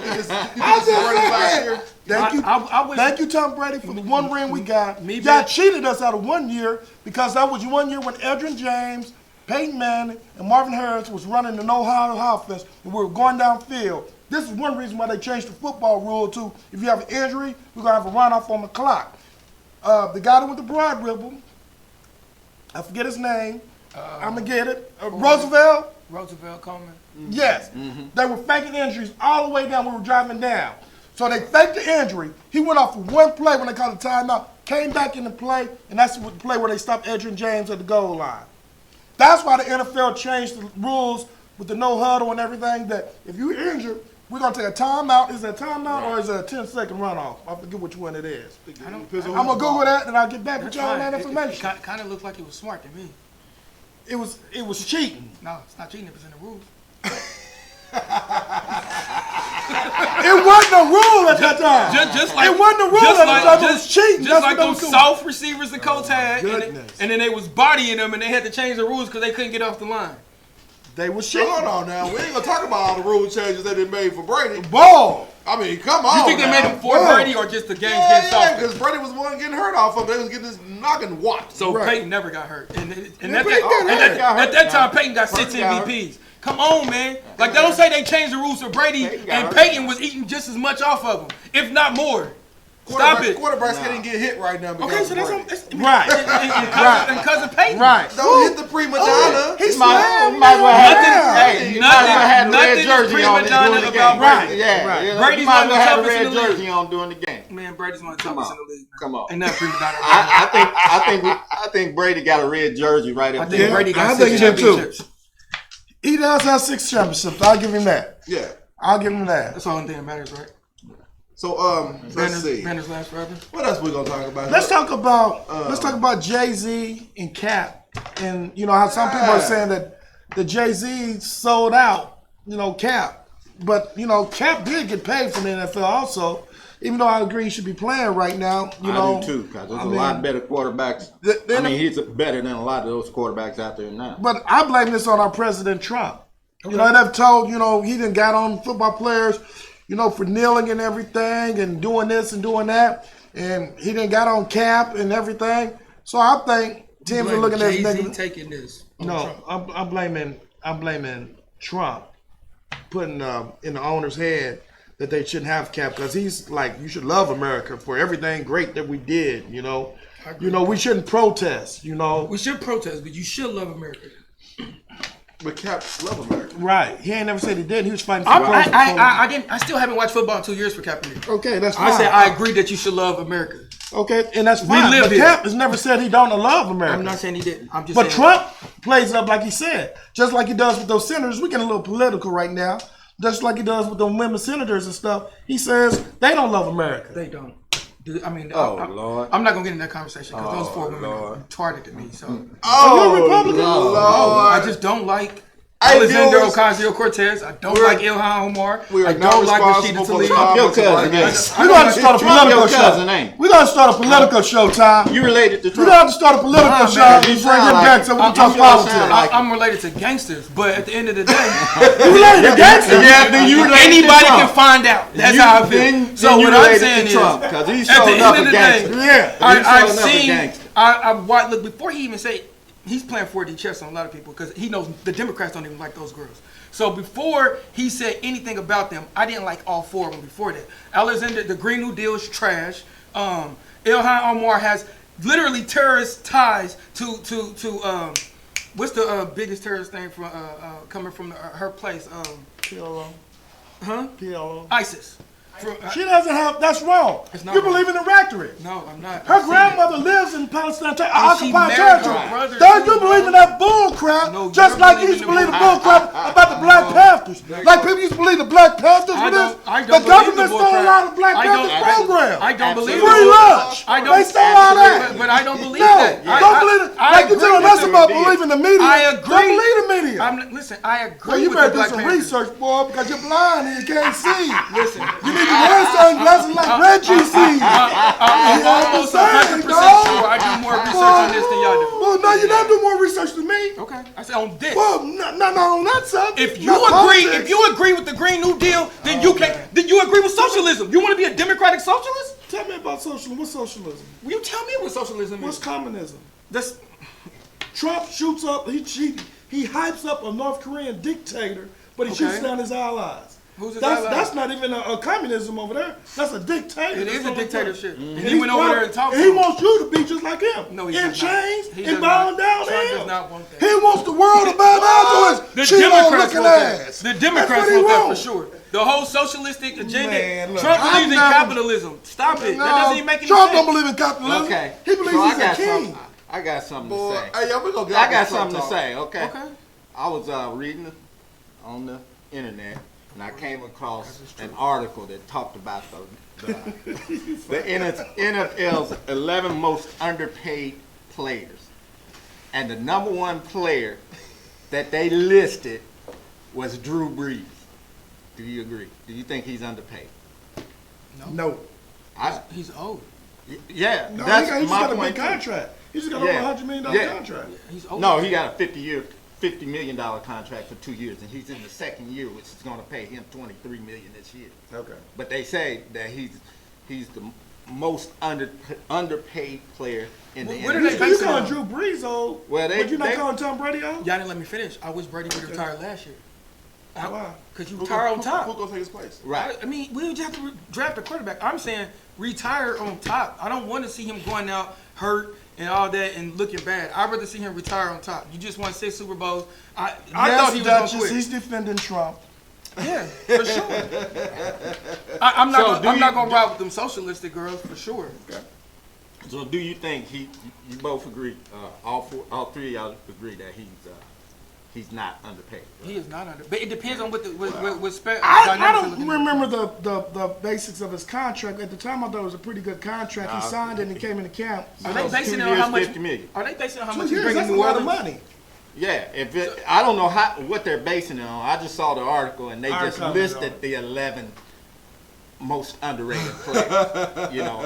Thank you. I wish, Thank you, Tom Brady, for the one ring we got. Me, Y'all Bill. cheated us out of 1 year because that was 1 year when Edgerrin James, Peyton Manning, and Marvin Harris was running the no-huddle offense, and we were going downfield. This is one reason why they changed the football rule to if you have an injury, we're gonna have a runoff on the clock. The guy that went to Broad Ripple, I forget his name. I'm gonna get it. Roosevelt. Roosevelt Coleman. Yes. They were faking injuries all the way down. We were driving down. So they faked the injury. He went off for one play when they called a timeout, came back in the play, and that's the play where they stopped Edgerrin James at the goal line. That's why the NFL changed the rules with the no huddle and everything, that if you're injured, we're going to take a timeout. Is it a timeout or is it a 10-second runoff? I forget which one it is. I'm going to Google that and I'll get back with y'all on that information. It kind of looked like it was smart to me. It was cheating. No, it's not cheating if it's in the rules. It wasn't a rule at that time. Just like it wasn't a rule at that time. It was cheating. Just That's like what they those was doing. soft receivers the Colts had, Goodness. and then they was bodying them, and they had to change the rules because they couldn't get off the line. They was So cheating. hold on now. We ain't gonna talk about all the rule changes that they made for Brady. Ball. I mean, come on. You think they now. made them for Whoa. Brady or just the games getting Yeah, softer? because Brady was the one getting hurt off of. They was getting this knocking whopped. So Right. Peyton never got hurt, and Yeah, at Peyton got hurt. at that time Peyton got 6 Peyton got MVPs. Come on, man! Like they don't say they changed the rules for Brady, Peyton got and hurt. Peyton was eating just as much off of him, if not more. Stop it! Quarterbacks can't get hit right now. Okay, so that's Brady. Right. and cousin Peyton. Right. Don't hit the prima donna. He's Might as well have you might as well have the red nothing is jersey on prima donna during the about game. Brady. Yeah, Right. yeah. Brady's You might one as of well the have the toughest in red the league. jersey on during the game. Man, Brady's one of the Come toughest on. in the league. Come on. And that prima donna. I think Brady got a red jersey right I up think there. Brady got I think 6 he did too. championships. He does have 6 championships. I'll give him that. Yeah. I'll give him that. That's the only thing that matters, right? So let's see. Banners last forever. What else we gonna talk about? Let's talk about Jay-Z and Cap, and you know how some people are saying that the Jay-Z sold out, Cap, but Cap did get paid from the NFL also. Even though I agree he should be playing right now, I do too, because there's a lot better quarterbacks. He's better than a lot of those quarterbacks out there now. But I blame this on our President Trump. Okay. They've told, he done got on football players, for kneeling and everything and doing this and doing that. And he done got on Cap and everything. So I think teams are looking at this Jay-Z nigga. taking this. No, I'm blaming Trump putting in the owner's head that they shouldn't have Cap, because he's like, you should love America for everything great that we did, we shouldn't protest, We should protest, but you should love America. But Cap love America. Right. He ain't never said he did. He was fighting for I still haven't watched football in 2 years for Kaepernick. Okay, that's fine. I said I agree that you should love America. Okay, and that's fine. live But here. Cap has never said he don't love America. I'm not saying he didn't. I'm just But saying. Trump plays up like he said, just like he does with those senators. We're getting a little political right now, just like he does with those women senators and stuff. He says they don't love America. They don't. Lord. I'm not gonna get in that conversation because those 4 women are retarded to me. So You're a Republican? I just don't like Alexander Ocasio-Cortez. I don't like Ilhan Omar. I don't like Rashida Tlaib. Trump your cousin, We're going to start a Trump political your cousin, show. ain't We're going to start a political show, Tom. you related to We're Trump? going to have to start a political show man, and you bring sound him like back it. so we can I'm talk sure politics. sound like I'm related to gangsters, but at the end of the day, You related to gangsters? Yeah, then you related anybody to can Trump. find out. That's how I feel. So you what I'm related saying to is, Trump, because he's at the showing up end a of the day, gangster. Yeah. I've showing up a seen. gangster. Look, before he even said, he's playing 4D chess on a lot of people because he knows the Democrats don't even like those girls. So before he said anything about them, I didn't like all four of them before that. Alexander, the Green New Deal is trash. Ilhan Omar has literally terrorist ties to what's the biggest terrorist thing from coming from her place? PLO. Huh? PLO. ISIS. She doesn't have. That's wrong. It's not You wrong. believe in the rectorate. No, I'm not. Her grandmother lives in Palestine, she occupied married territory. her brother, Don't too, you believe in that bull crap? No, you just don't like you believe used to in believe the the bull crap about the Black Panthers. Like people used to believe the Black Panthers for this. I The don't government believe the stole a lot of bull Black crap. Panthers programs. I don't believe Free it. lunch. I don't. They stole all that. But I don't believe No, that. don't believe it. I Like you agree telling with us the- about believing the media. I agree. Don't believe the media. Listen, I agree Well, you with better the do Black some Panthers. research, boy, because you're blind and you can't see. Listen, You need to wear sunglasses like Reggie sees. I'm almost 100% sure I do more research on this than y'all do. Well, no, you don't do more research than me. Okay, I said on this. Well, no, on that subject. If you not agree, politics. if you agree with the Green New Deal, then you can. Then you agree with socialism. You want to be a democratic socialist? Tell me about socialism. What's socialism? Will you tell me what socialism What's is? communism? That's Trump shoots up, he hypes up a North Korean dictator, but he Okay. shoots down his allies. Who's his That's allies? that's not even a communism over there. That's a dictator. It is a dictatorship. And And he went over there and talked to he him. wants you to be just like him. No, he in does not. chains, He and does bowing not. down to Trump him. does not want that. He wants the world to bow down to The his Cheeto Democrats looking want that. ass. The Democrats That's what he want that for wants. sure. The whole socialistic agenda. Man, look, Trump I'm believes in never- capitalism. Stop it. No, that doesn't even make any Trump sense. don't believe in capitalism. Okay. He believes So he's a king. I got something Boy, to say. hey, yo, we gonna get I off got this Trump something to talk. say. Okay. Okay. I was reading on the internet, and I came across an article that talked about the NFL's 11 most underpaid players, and the number one player that they listed was Drew Brees. Do you agree? Do you think he's underpaid? No. He's old. Yeah, No, that's he just my got a point big too. contract. He just got Yeah. over $100 million Yeah. contract. He's old. No, he got a $50 million contract for 2 years, and he's in the second year, which is going to pay him $23 million this year. Okay. But they say that he's the most underpaid player in the What are NFL. they You basing calling on? Drew Brees old, Well, but you're not they- calling Tom Brady old? Y'all didn't let me finish. I wish Brady would have retired last year. Why? Because you Who retire on Who top. gonna take his place? Right. I mean, we would have to draft a quarterback. I'm saying retire on top. I don't want to see him going out hurt and all that and looking bad. I'd rather see him retire on top. You just won 6 Super Bowls. I thought he was going to Duchess, quit. he's defending Trump. Yeah, for sure. I'm So not do gonna you- ride with them socialistic girls for sure. So do you think you both agree, all three of y'all agree that he's not underpaid? He is not under, but it depends on what I dynamics don't you're looking at. remember the basics of his contract. At the time, I thought it was a pretty good contract. He signed it and came into camp. Are they So basing it 2 on years, how much? $50 million. Are they basing it on how 2 much he's years, bringing that's a New lot Orleans? of money. Yeah, I don't know what they're basing it on. I just saw the article and they just Article, listed the 11 most underrated players.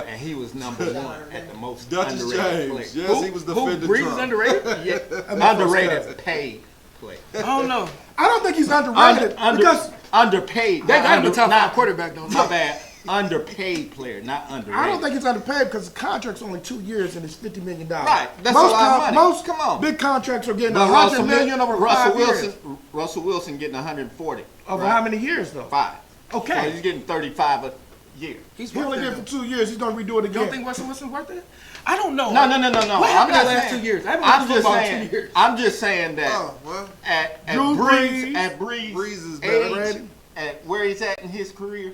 And he was number one at the most Duchess underrated James. player. Yes, he was defending Breeze Trump. is underrated? Yeah, underrated paid player. I don't know. I don't think he's underrated because Underpaid. They got him a Under- top not- 5 quarterback though. My bad. Underpaid player, not underrated. I don't think he's underpaid because the contract's only 2 years and it's $50 million. Right, that's a lot of money. Most Come on. big contracts are getting But $100 million over 5 years. Russell Wilson getting 140. Over right? how many years though? 5. Okay. So he's getting 35 a year. He's He only worth did it, it for though. 2 years. He's gonna redo it You again. don't think Russell Wilson's worth it? I don't know. No. What I'm happened not the last saying- 2 years? I haven't I'm watched just football in saying. 2 years. I'm just saying that Oh, well. at Drew Brees. Brees is better. age, at where he's at in his career,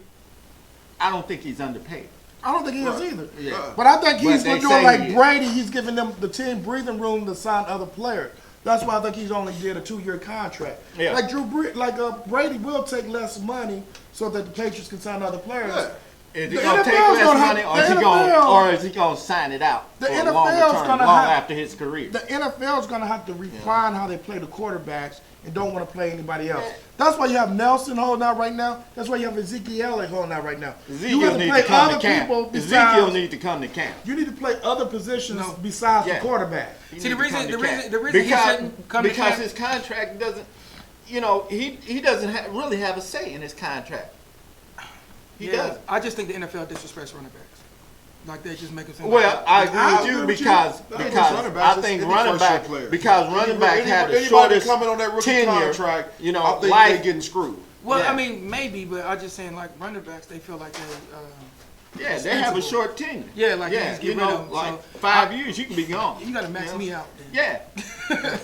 I don't think he's underpaid. I don't think he is either. Yeah. But I think But he's they doing say like he is. Brady. He's giving them the team breathing room to sign other players. That's why I think he's only did a 2-year contract. Yeah. Like Brady will take less money so that the Patriots can sign other players. Yeah. Is he The gonna take NFL's less gonna money, have- or is the he gonna, NFL or is he gonna sign it out The for a longer NFL's term, gonna long have- after his career? The NFL is going to have to refine how they play the quarterbacks and don't want to play anybody else. That's why you have Nelson holding out right now. That's why you have Ezekiel Elliott holding out right now. You Ezekiel have to needs play to come other to camp. people Ezekiel besides. needs to come to camp. You need to play other positions No. besides Yeah. the quarterback. He See, the needs to reason- come the to reason- camp. the reason he shouldn't come to because camp- his contract doesn't, he doesn't really have a say in his contract. He Yeah, doesn't. I just think the NFL disrespects running backs. Like they just make it seem. Well, I agree I with agree you with you. because Not just running backs, I think any running first-year back player. because running back had the Anybody shortest coming on that rookie tenure. contract, You know, I think like they getting screwed. Well, Yeah. I mean, maybe, but I'm just saying, like running backs, they feel like they. yeah, they have a short tenure. Yeah, like you yeah, just get you rid know, of them, like so 5 years you can be gone. You gotta max Yeah. me out. Then. Yeah,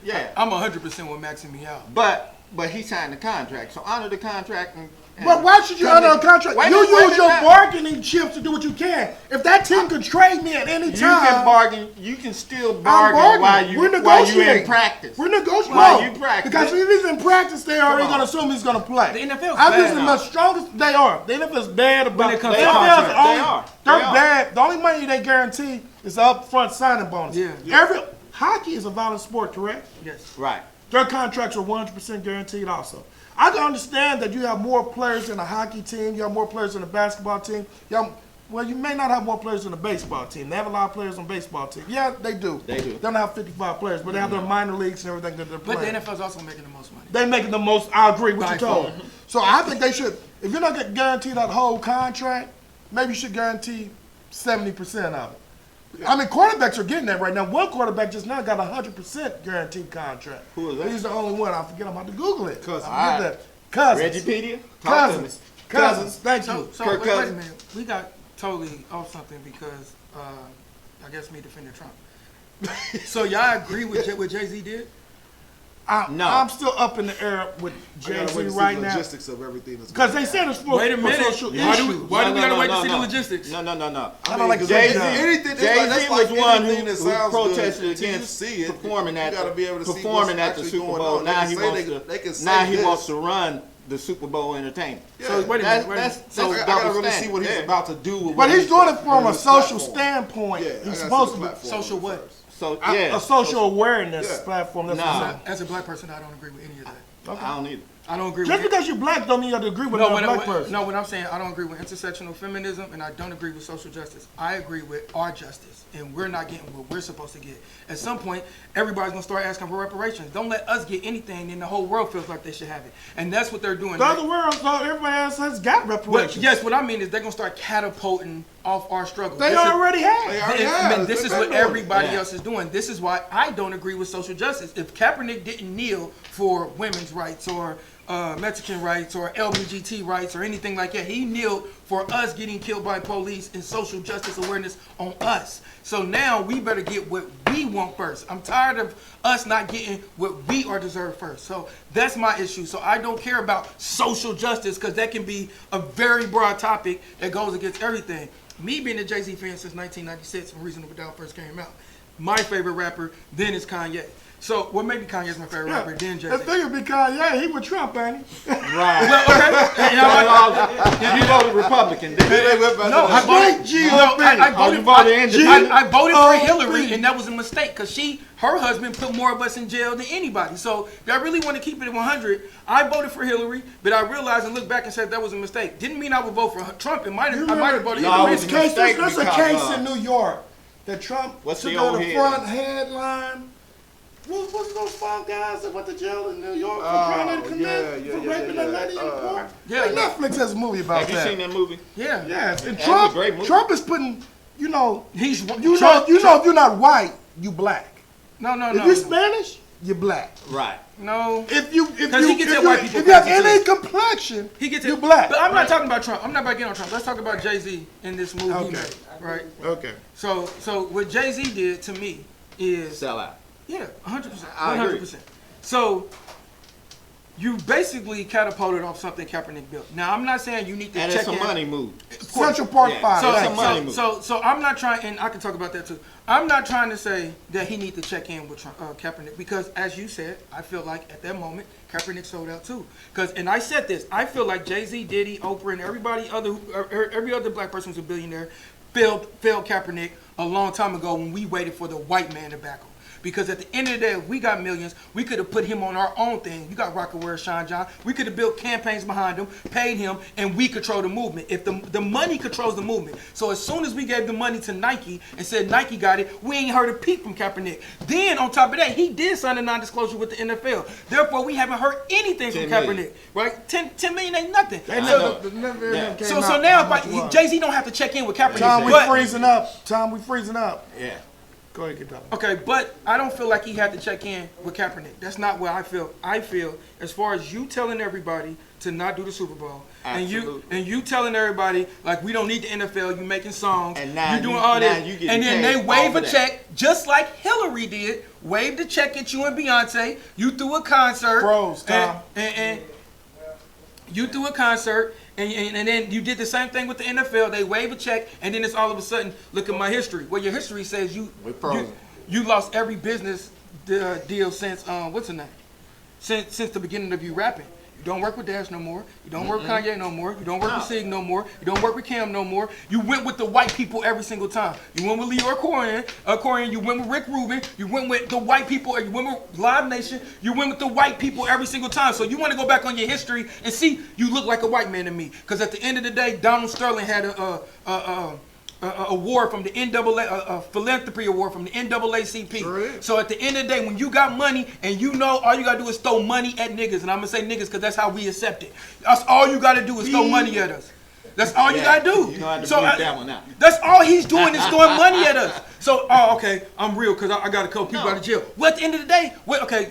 yeah. I'm 100% with maxing me out. But he signed the contract, so honor the contract. And But why should you honor a contract? Wait a You minute, wait a use your minute. bargaining chips to do what you can. If that team could trade me at any You time, can bargain. You can still I'm bargain bargaining. We're while you in negotiating. practice. We're negotiating. While No, you practice. because if he's in practice, they already on. going to assume he's going to play. The NFL's I'm bad using now. the strongest. They are. The NFL's bad about it comes the to NFL's contract. only, They are. They're They are. bad. The only money they guarantee is the upfront signing bonus. Yeah. Hockey is a violent sport, correct? Yes. Right. Their contracts are 100% guaranteed also. I can understand that you have more players in a hockey team, you have more players in a basketball team. You may not have more players in a baseball team. They have a lot of players on baseball team. Yeah, they do. They do. They don't have 55 players, but they have their minor leagues and everything that they're But playing. the NFL's also making the most money. They're making the most. I agree with By you told. far. So I think they should. If you're not getting guaranteed that whole contract, maybe you should guarantee 70% of it. I mean, quarterbacks are getting that right now. One quarterback just now got a 100% guaranteed contract. Who is that? He's the only one. I forget. I'm about to Google it. Cousins. I forget that. Cousins. Regipedia. Talk to me. Cousins. Thank So, you. so Kirk wait a Cousins. minute. We got totally off something because I guess me defending Trump. So y'all agree with what Jay-Z did? No. I'm still up in the air with I gotta Jay-Z wait to see right the now. logistics of everything that's Because going they said it's for, Wait a for minute. social Why do we- issues. why do we gotta wait to see the logistics? No. I don't like the Jay-Z, logistics. Anything- Jay-Z that's like was one anything who that sounds good protested until you against see it. performing You at gotta be able to see performing what's at the actually Super going Bowl. on. Now They he can say wants they can to. say Now he this. wants to run the Super Bowl entertainment. So wait a minute. That's So I gotta really double see what he's standard. about to do. with But what he's doing it from a his social platform. standpoint. Yeah, I gotta He's see supposed the to be platform Social what? first. So yeah, a social awareness Yeah. platform. That's Nah. what I'm As a black person, I don't agree with any of that. I don't either. I don't agree Just with because you're black don't mean you have to agree with no, another black what, person. no, what I'm saying, I don't agree with intersectional feminism, and I don't agree with social justice. I agree with our justice, and we're not getting what we're supposed to get. At some point, everybody's gonna start asking for reparations. Don't let us get anything, then the whole world feels like they should have it, and that's what they're doing. The other world, so everybody else has got What, reparations. yes, what I mean is they're gonna start catapulting off our struggle. They This is- already have. They already I have. mean, this They've is been what doing it. everybody Yeah. else is doing. This is why I don't agree with social justice. If Kaepernick didn't kneel for women's rights or Mexican rights or LGBT rights or anything like that, he kneeled for us getting killed by police and social justice awareness on us. So now we better get what we want first. I'm tired of us not getting what we are deserved first. So that's my issue. So I don't care about social justice because that can be a very broad topic that goes against everything. Me being a Jay-Z fan since 1996 when Reasonable Doubt first came out, my favorite rapper then is Kanye. So, well, maybe Kanye's my favorite rapper, then Jay-Z. The thing is because, he with Trump, ain't he? Right. Well, okay. You know what? You voted Republican, didn't you? No, I voted. Straight No, I voted. you voted independent? I voted for Hillary, GOP. and that was a mistake because her husband put more of us in jail than anybody. So, if I really want to keep it at 100, I voted for Hillary, but I realized and looked back and said that was a mistake. Didn't mean I would vote for Trump. I might have voted No, Hillary. it was a There's mistake a because, case in New York that Trump What's took the on old the head? front headline. What's those 5 guys that went to jail in New York for trying to commit for raping that lady in the park? Yeah. Like, Netflix has a movie about Have you that. seen that movie? Yeah. Yes, and That's a great Trump movie. Trump is putting, He's you know if you're not white, you black. No. If you're Spanish, you're black. Right. No. If you 'Cause he gets at white people if you have crazy, any too. complexion, He gets you're it. black. But I'm not talking about Trump. I'm not about to get on Trump. Let's talk about Jay-Z in this movie he Okay. made, right? Okay. So what Jay-Z did to me is Sell out. yeah, 100%, I agree. 100%. So you basically catapulted off something Kaepernick built. Now I'm not saying you need to And check it's a in. money move. Central Park Yeah. 5. So, That's thanks. a money move. so I'm not trying, and I can talk about that too. I'm not trying to say that he needs to check in with Kaepernick because, as you said, I feel like at that moment Kaepernick sold out too. And I said this, I feel like Jay-Z, Diddy, Oprah, and every other black person who's a billionaire failed Kaepernick a long time ago when we waited for the white man to back him. Because at the end of the day, if we got millions, we could have put him on our own thing. You got Rockaware, Sean John. We could have built campaigns behind him, paid him, and we control the movement. If the money controls the movement. So as soon as we gave the money to Nike and said Nike got it, we ain't heard a peep from Kaepernick. Then on top of that, he did sign a non-disclosure with the NFL. Therefore, we haven't heard anything from Kaepernick. Right? 10 million ain't nothing. So now Jay-Z don't have to check in with Kaepernick. Tom, we freezing up. Yeah. Go ahead, get talking. Okay, but I don't feel like he had to check in with Kaepernick. That's not what I feel. I feel as far as you telling everybody to not do the Super Bowl, and you telling everybody like we don't need the NFL. You making songs, and now you doing all this, and then they wave a check just like Hillary did. Waved a check at you and Beyonce. You threw a concert. Pros, Tom. And you threw a concert. And then you did the same thing with the NFL. They wave a check, and then it's all of a sudden, look at my history. Well, your history says you lost every business deal since what's the name? Since the beginning of you rapping. You don't work with Dash no more. You don't work with Kanye no more. You don't work with Sig no more. You don't work with Cam no more. You went with the white people every single time. You went with Leroy Corian. You went with Rick Rubin. You went with the white people. You went with Live Nation. You went with the white people every single time. So you want to go back on your history and see you look like a white man to me. Because at the end of the day, Donald Sterling had a award from the NAA, a philanthropy award from the NAACP. Sure. So at the end of the day, when you got money and you know all you gotta do is throw money at niggas, and I'm gonna say niggas because that's how we accept it. That's all you gotta do is throw money at us. That's all you gotta do. You know how to beat that one out. That's all he's doing is throwing money at us. So, okay, I'm real because I got a couple people out of jail. Well, at the end of the day,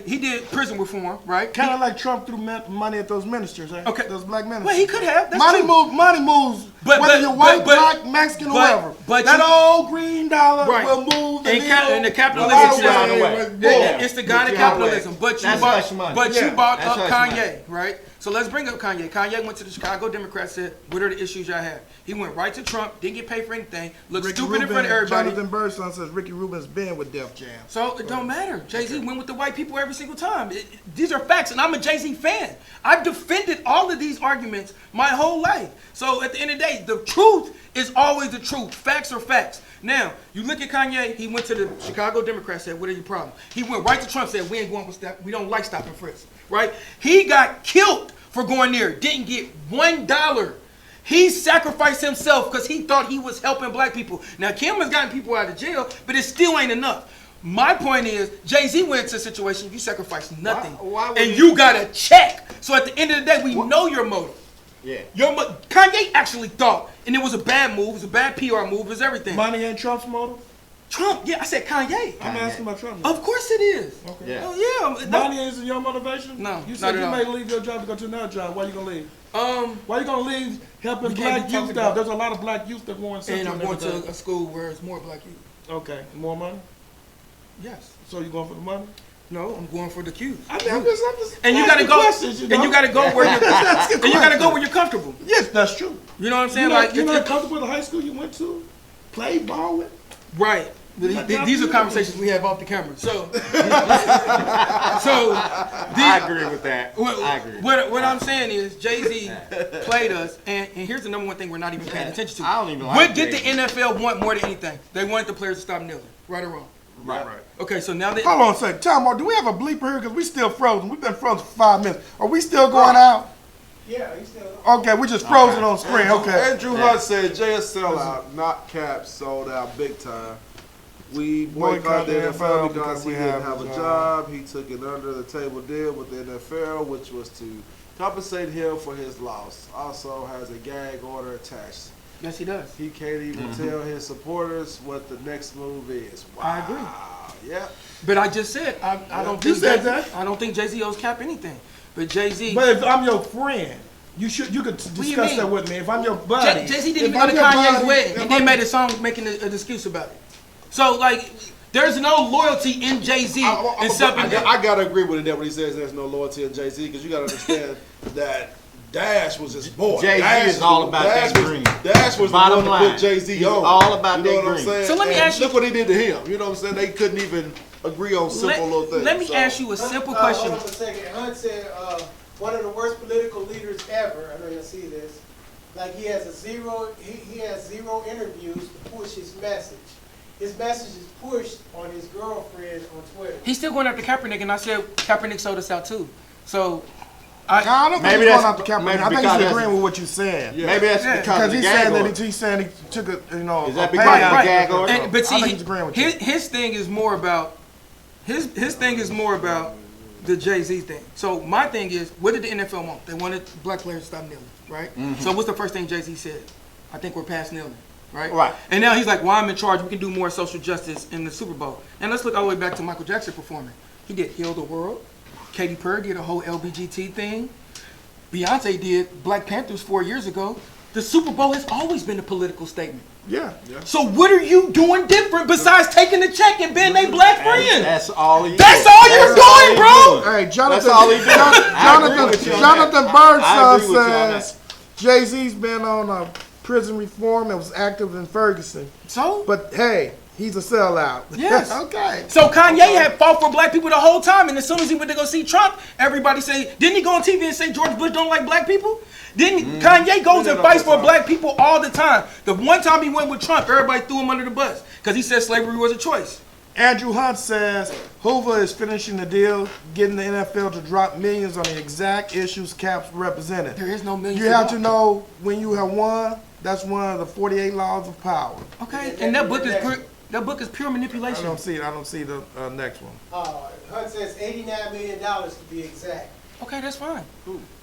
he did prison reform, right? Kind of like Trump threw money at those ministers, eh? Okay. Those black ministers. Well, he could have. That's money true. moves. Whether you're white, black, Mexican, or whatever. That old green dollar will move the needle. And the capitalism. Yeah. It's the god of capitalism. But you bought up Kanye, right? So let's bring up Kanye. Kanye went to the Chicago Democrats, said, what are the issues y'all have? He went right to Trump, didn't get paid for anything, looked stupid in front of everybody. Jonathan Birdsong says Ricky Rubin's been with Def Jam. So it don't matter. Jay-Z went with the white people every single time. These are facts, and I'm a Jay-Z fan. I've defended all of these arguments my whole life. So at the end of the day, the truth is always the truth. Facts are facts. Now, you look at Kanye, he went to the Chicago Democrats, said, what are your problems? He went right to Trump, said, we ain't going with that. We don't like stop and frisk, right? He got killed for going there, didn't get $1. He sacrificed himself because he thought he was helping black people. Now, Kim has gotten people out of jail, but it still ain't enough. My point is, Jay-Z went into a situation, you sacrificed nothing, and you got a check. So at the end of the day, we know your motive. Yeah. Kanye actually thought, and it was a bad move, it was a bad PR move, it was everything. Money ain't Trump's motive? Trump, yeah, I said Kanye. I'm asking about Trump. Of course it is. Okay. Yeah. Oh, yeah. Money isn't your motivation? No, You said not you at may all. leave your job to go to another job. Why you gonna leave? Why you gonna leave helping We can't black be youth talking out? about- There's a lot of black youth that want And I'm going to. to a school where it's more black youth. Okay, more money? Yes. So you going for the money? No, I'm going for the cues. I'm just And you gotta go. questions, you know? And you gotta go where you're. And you gotta go where you're comfortable. Yes, that's true. You know what I'm saying? You're not comfortable with the high school you went to? Played ball with? Right. These are conversations we have off the camera. So, I agree with that. I agree. What I'm saying is Jay-Z played us, and here's the number one thing we're not even paying attention to. I don't even like What did the Jay-Z. NFL want more than anything? They wanted the players to stop kneeling, right or wrong. Right. Okay, so now they. Hold on a second. Tom, do we have a bleeper here? Because we still frozen. We've been frozen for 5 minutes. Are we still going out? Yeah, he's still. Okay, we just frozen on screen. Okay. Andrew Hunt said Jay a sellout, not Cap sold out big time. We boycotted the NFL because he didn't have a job. He took an under the table deal with the NFL, which was to compensate him for his loss. Also has a gag order attached. Yes, he does. He can't even tell his supporters what the next move is. Wow. I agree. Yeah. But I just said I don't You think said that. I don't think Jay-Z owes Cap anything. But Jay-Z. But if I'm your friend, you could do you discuss mean? that with me. If I'm your buddy. Jay-Z if didn't even go I'm to your Kanye's buddy, wedding if and then I'm- made a song making an excuse about it. So, like, there's no loyalty in Jay-Z except in I gotta agree with it when he says there's no loyalty in Jay-Z, because you gotta understand that Dash was his boy. Jay-Z Dash is all about that green. Dash was Bottom the one to line. put Jay-Z He's on. all about you know that what I'm green. saying? So let me And ask you- look what he did to him. You know what I'm saying? They couldn't even agree on simple little things. Let me So- ask you a simple question. Hold on a second. Hunt said one of the worst political leaders ever. I know you'll see this. Like he has zero interviews to push his message. his message is pushed on his girlfriend on Twitter. He's still going after Kaepernick, and I said Kaepernick sold us out too. So, I don't think Maybe he's going that's- out to Kaepernick. maybe I think because he's that's- agreeing with what you're saying. Yeah. Maybe that's Yeah. because Because of the he's gag saying order. that he's saying he took a, Is that a because of the payout. gag order? And, but see, I think he's agreeing with you. his thing is more about his thing is more about the Jay-Z thing. So my thing is, what did the NFL want? They wanted black players to stop kneeling, right? So what's the first thing Jay-Z said? I think we're past kneeling, right? Right. And now he's like, well, I'm in charge. We can do more social justice in the Super Bowl. And let's look all the way back to Michael Jackson performing. He did Heal the World. Katy Perry did a whole LBGT thing. Beyonce did Black Panthers 4 years ago. The Super Bowl has always been a political statement. Yeah. So what are you doing different besides taking the check and being they black friend? That's all he That's doing. all you're doing, he bro. doing. Hey, Jonathan, That's all he doing. I agree with you on Jonathan that. I agree Birdsong with you on that. says Jay-Z's been on prison reform and was active in Ferguson. So? But hey, he's a sellout. Yes. Okay. So Kanye had fought for black people the whole time, and as soon as he went to go see Trump, everybody say, didn't he go on TV and say George Bush don't like black people? Didn't Kanye goes and fights for black people all the time? The one time he went with Trump, everybody threw him under the bus because he said slavery was a choice. Andrew Hunt says Hoover is finishing the deal, getting the NFL to drop millions on the exact issues Caps represented. There is no million. You have to know when you have won. That's one of the 48 laws of power. Okay, and that book is pure I manipulation. don't see it. I don't see the next one. Hunt says $89 million to be exact. Okay, that's fine.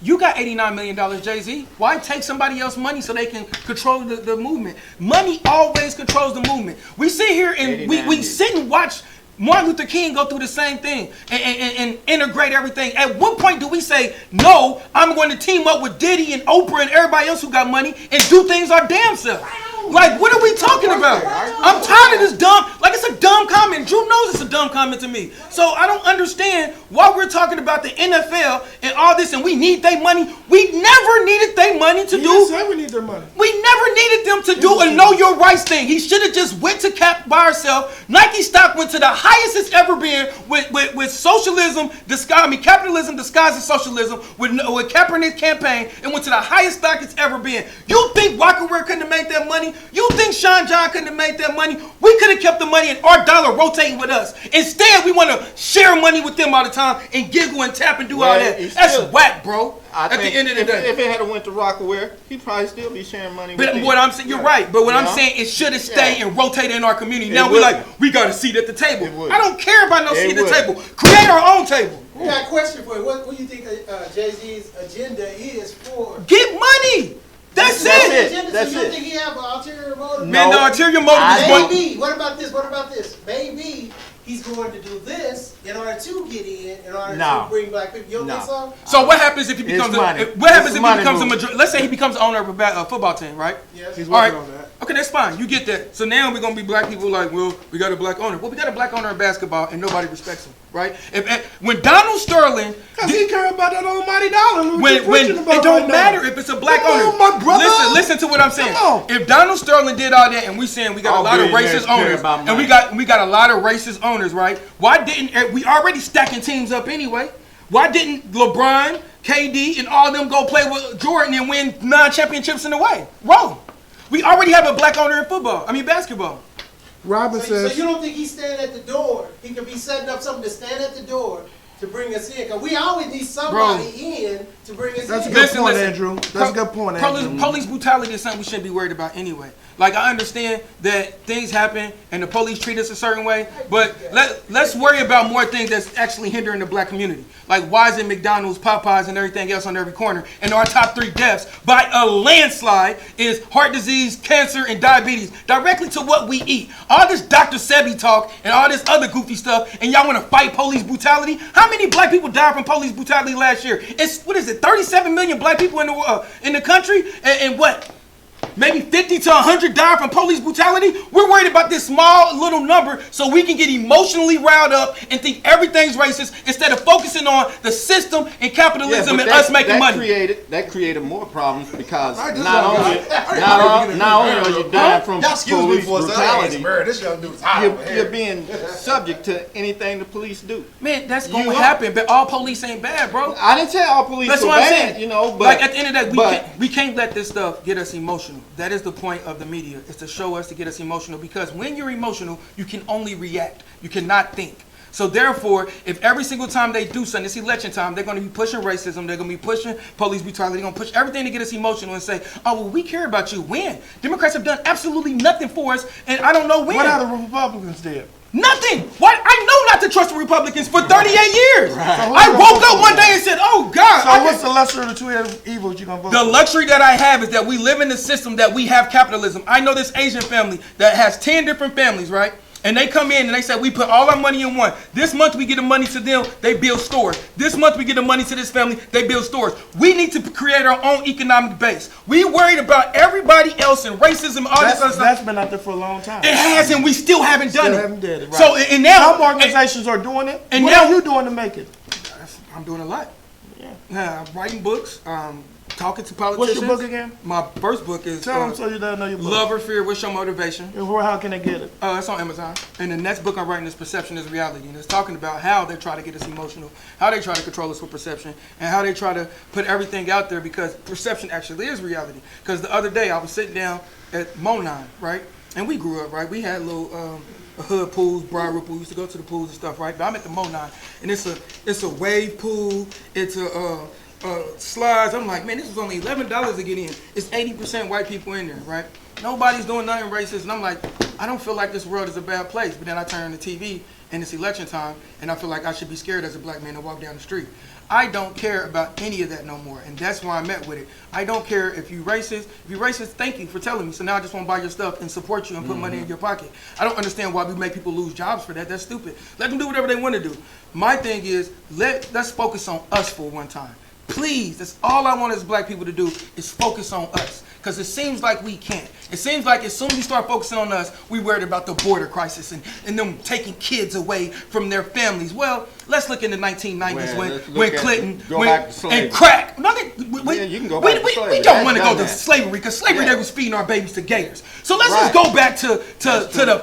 You got $89 million, Jay-Z. Why take somebody else's money so they can control the movement? Money always controls the movement. We sit here and we sit and watch Martin Luther King go through the same thing and integrate everything. At what point do we say, no, I'm going to team up with Diddy and Oprah and everybody else who got money and do things our damn self? Like, what are we talking about? I'm tired of this dumb, like it's a dumb comment. Drew knows it's a dumb comment to me. So I don't understand why we're talking about the NFL and all this and we need their money. We never needed their money to He do. didn't say we need their money. We never needed them to do a know your rights thing. He should have just went to Cap by herself. Nike stock went to the highest it's ever been with socialism, capitalism disguised as socialism with Kaepernick's campaign and went to the highest stock it's ever been. You think Wackerware couldn't have made that money? You think Sean John couldn't have made that money? We could have kept the money and our dollar rotating with us. Instead, we want to share money with them all the time and giggle and tap and do all that. That's whack, bro. At the end of the day. If it had went to Rockaware, he'd probably still be sharing money with But them. what I'm saying, you're right. But what I'm Yeah. saying, it should have stayed Yeah. and rotated in our community. It Now we're would. like, we got a seat at the table. It would. I don't care about no It seat at the would. table. Create our own table. We got a question for you. What do you think Jay-Z's agenda is for? Get money. That's That's it. it. Agenda, That's so you it. think he have an ulterior motive? Man, No. the ulterior motive is what. Maybe. What about this? What about this? Maybe he's going to do this in order to get in order No. to bring black people. You don't No. think so? So what happens if he It's becomes money. what happens It's if he money becomes a move. majority? Let's say he becomes the owner of a football team, right? Yes. He's All right. working on that. Okay, that's fine. You get that. So now we're gonna be black people like, well, we got a black owner. Well, we got a black owner in basketball, and nobody respects him, right? When Donald Sterling, Because he care about that almighty dollar. when it don't matter if it's a black Come owner. on, my brother. Listen to what I'm saying. Come on. If Donald Sterling did all that, and we saying we got a All lot of billionaires racist care owners, about and money. we got a lot of racist owners, right? Why didn't we already stacking teams up anyway? Why didn't LeBron, KD, and all them go play with Jordan and win 9 championships in a way? Wrong. We already have a black owner in basketball. Robin So says, you don't think he's standing at the door? He could be setting up something to stand at the door to bring us in. Because we always need somebody in to bring us that's a in. good Listen, point, listen. Andrew. That's a good point, Andrew. Police brutality is something we shouldn't be worried about anyway. Like, I understand that things happen and the police treat us a certain way, but let's worry about more things that's actually hindering the black community. Like, why is it McDonald's, Popeyes, and everything else on every corner? And our top 3 deaths by a landslide is heart disease, cancer, and diabetes, directly to what we eat. All this Dr. Sebi talk and all this other goofy stuff, and y'all want to fight police brutality? How many black people died from police brutality last year? It's, 37 million black people in the country, and what? Maybe 50 to 100 died from police brutality. We're worried about this small little number so we can get emotionally riled up and think everything's racist instead of focusing on the system and capitalism but and us making money. That created more problems because All right, this not one, only guys. not only are you dying from Y'all excuse me police for a second. brutality, Man, this young dude's hot over you're here. being subject to anything the police do. Man, that's You going to are. happen, but all police ain't bad, bro. I didn't say all police That's are what I'm bad, saying. you know, but like, at the end of the day, but- we can't let this stuff get us emotional. that is the point of the media, is to show us, to get us emotional, because when you're emotional, you can only react. You cannot think. So therefore, if every single time they do something, it's election time, they're going to be pushing racism, they're going to be pushing police brutality, they're going to push everything to get us emotional and say, oh, well, we care about you. When? Democrats have done absolutely nothing for us, and I don't know when. What other Republicans did? Nothing. What? I know not to trust the Republicans for 38 years. I woke up one day and said, oh, God. So what's the lesser of the two evils you're going to vote The for? luxury that I have is that we live in a system that we have capitalism. I know this Asian family that has 10 different families, right? And they come in and they say, we put all our money in one. This month we get the money to them, they build stores. This month we get the money to this family, they build stores. We need to create our own economic base. We worried about everybody else and racism, all this other stuff. That's been out there for a long time. It has, and we still haven't done it. Haven't did it, right. So, and now some organizations are doing it. and What now- are you doing to make it? I'm doing a lot. Yeah. Writing books, talking to politicians. What's your book again? My first book is Tell them so you don't know your book. Love or Fear, What's Your Motivation? And how can they get it? It's on Amazon. And the next book I'm writing is Perception is Reality. And it's talking about how they try to get us emotional, how they try to control us with perception, and how they try to put everything out there because perception actually is reality. Because the other day I was sitting down at Monon, right? And we grew up, right? We had little hood pools, Briarwood pool. We used to go to the pools and stuff, right? But I'm at the Monon, and it's a wave pool. It's a slides. I'm like, man, this was only $11 to get in. It's 80% white people in there, right? Nobody's doing nothing racist. And I'm like, I don't feel like this world is a bad place. But then I turn on the TV and it's election time, and I feel like I should be scared as a black man to walk down the street. I don't care about any of that no more, and that's why I met with it. I don't care if you're racist. If you're racist, thank you for telling me. So now I just want to buy your stuff and support you and put money in your pocket. I don't understand why we make people lose jobs for that. That's stupid. Let them do whatever they want to do. My thing is, let's focus on us for one time. Please, that's all I want as black people to do is focus on us. Because it seems like we can't. It seems like as soon as we start focusing on us, we worried about the border crisis and them taking kids away from their families. Well, let's look in the 1990s when Clinton and crack. No, you can go back to slavery. We don't want to go to slavery because slavery they was feeding our babies to gators. So let's just go back to the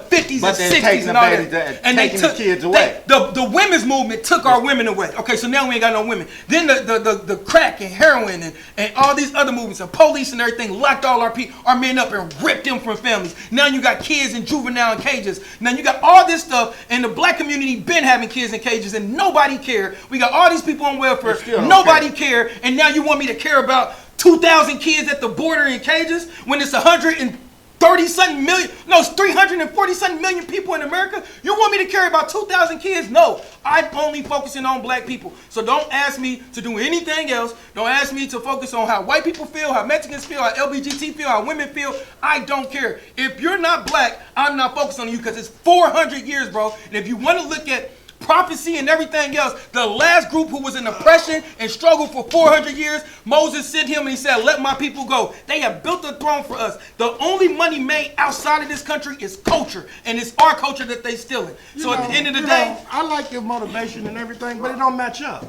50s and 60s and all that. And they took kids away. The women's movement took our women away. Okay, so now we ain't got no women. Then the crack and heroin and all these other movements and police and everything locked all our men up and ripped them from families. Now you got kids in juvenile cages. Now you got all this stuff, and the black community been having kids in cages and nobody cared. We got all these people on welfare, nobody care, and now you want me to care about 2,000 kids at the border in cages when it's 130-something million, no, it's 340-something million people in America? You want me to care about 2,000 kids? No, I'm only focusing on black people. So don't ask me to do anything else. Don't ask me to focus on how white people feel, how Mexicans feel, how LGBT feel, how women feel. I don't care. If you're not black, I'm not focused on you because it's 400 years, bro. And if you want to look at prophecy and everything else, the last group who was in oppression and struggled for 400 years, Moses sent him and he said, let my people go. They have built a throne for us. The only money made outside of this country is culture, and it's our culture that they stealing. So at the end of the day, I like your motivation and everything, but it don't match up.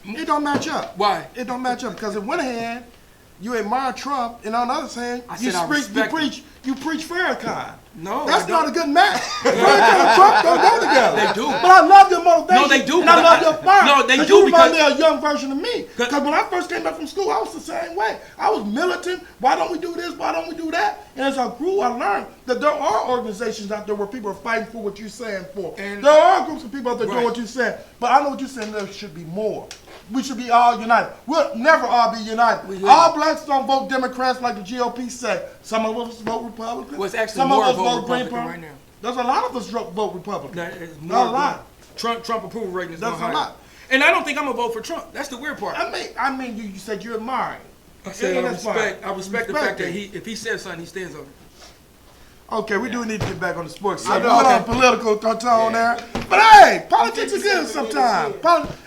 It don't match up. Why? It don't match up because on one hand, you admire Trump, and on the other hand, you preach Farrakhan. No, that's not a good match. Farrakhan and Trump don't go together. They do. But I love your motivation. No, they do. And I love your fire. No, they do you remind because me of a young version of me. Because when I first came back from school, I was the same way. I was militant. Why don't we do this? Why don't we do that? And as I grew, I learned that there are organizations out there where people are fighting for what you're saying for. And there are groups of people out there doing what you're saying. But I know what you're saying. There should be more. We should be all united. We'll never all be united. All blacks don't vote Democrats like the GOP say. Some of us vote Republican. Well, it's actually some more of us vote Green Republican Party. right now. There's a lot of us vote Republican. It's Not a lot. Trump approval rating is That's going a higher. lot. And I don't think I'm gonna vote for Trump. That's the weird part. I mean, you said you admire him. I said Yeah, I respect the fact that if he says something, he stands on it. Okay, we do need to get back on the sports I side. We know. went on political tone there. But hey, politics is good sometimes.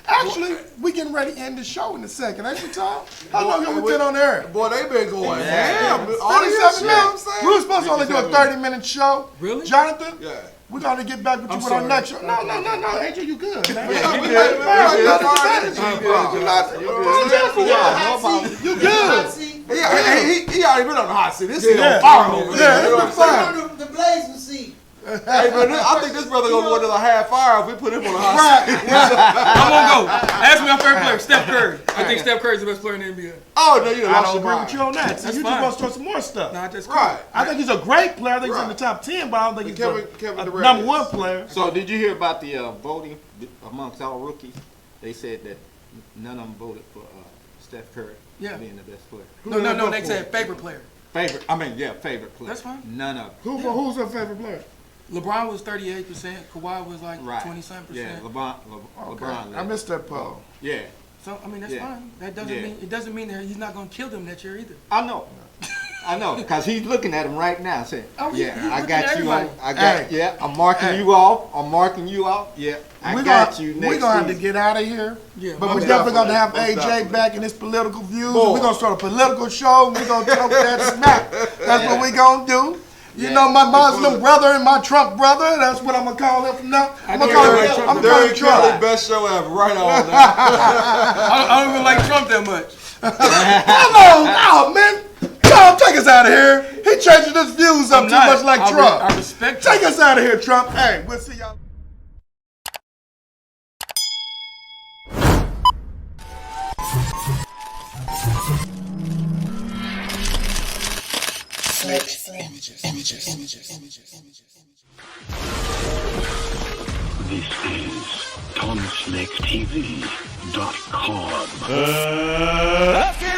Actually, we getting ready to end the show in a second. Ain't we, Tom? How long have we been on air? Boy, they been going ham. 37 minutes. We were supposed to only do a 30-minute show. Really? Jonathan? Yeah. We're going to get back with you with our next show. No, Angel, you good, man. You good. He already been on the hot seat. This is on fire over there. Yeah, it's been fire. The blazing seat. Hey, man, I think this brother gonna go into the half hour if we put him on the hot seat. I'm gonna go. Ask me my favorite player, Steph Curry. I think Steph Curry's the best player in the NBA. Oh, no, you I lost don't your agree mind. with you on that. See, That's you fine. just want to start some more stuff. Nah, just Right. I think he's a great player. I think he's in Right. the top 10, but I don't think he's Kevin a Durant number is. one player. So did you hear about the voting amongst all rookies? They said that none of them voted for Steph Curry Yeah. being the best player. No, they said favorite player. Favorite player. That's fine. None of them. Who's your favorite player? LeBron was 38%. Kawhi was like Right. 20-something%. Yeah, LeBron. I missed that poll. Yeah, So I mean that's Yeah. fine. That doesn't Yeah. mean it doesn't mean that he's not gonna kill them that year either. I know. I know, because he's looking at him right now saying, Oh, he's yeah, I looking got at you on. everybody. I'm marking you off. I'm marking you off. Yeah, I got you next We're gonna have to season. get out of here. Yeah, But my we're bad. definitely gonna have Most AJ definitely. back in his political views. Boy. We're gonna start a political show. And we're gonna talk that smack. That's what we're gonna do. You Yeah. know, my Muslim brother and my Trump brother. That's what I'm gonna call him from now. I'm gonna call him Derrick Trump. Kelly, Trump. best show ever. Right on. Now. I don't even like Trump that much. Come on, oh man. Trump, take us out of here. He changing his views up I'm too not. much like I Trump. respect Trump. Take us out of here, Trump. Hey, we'll see y'all. This is TomSnakeTV.com.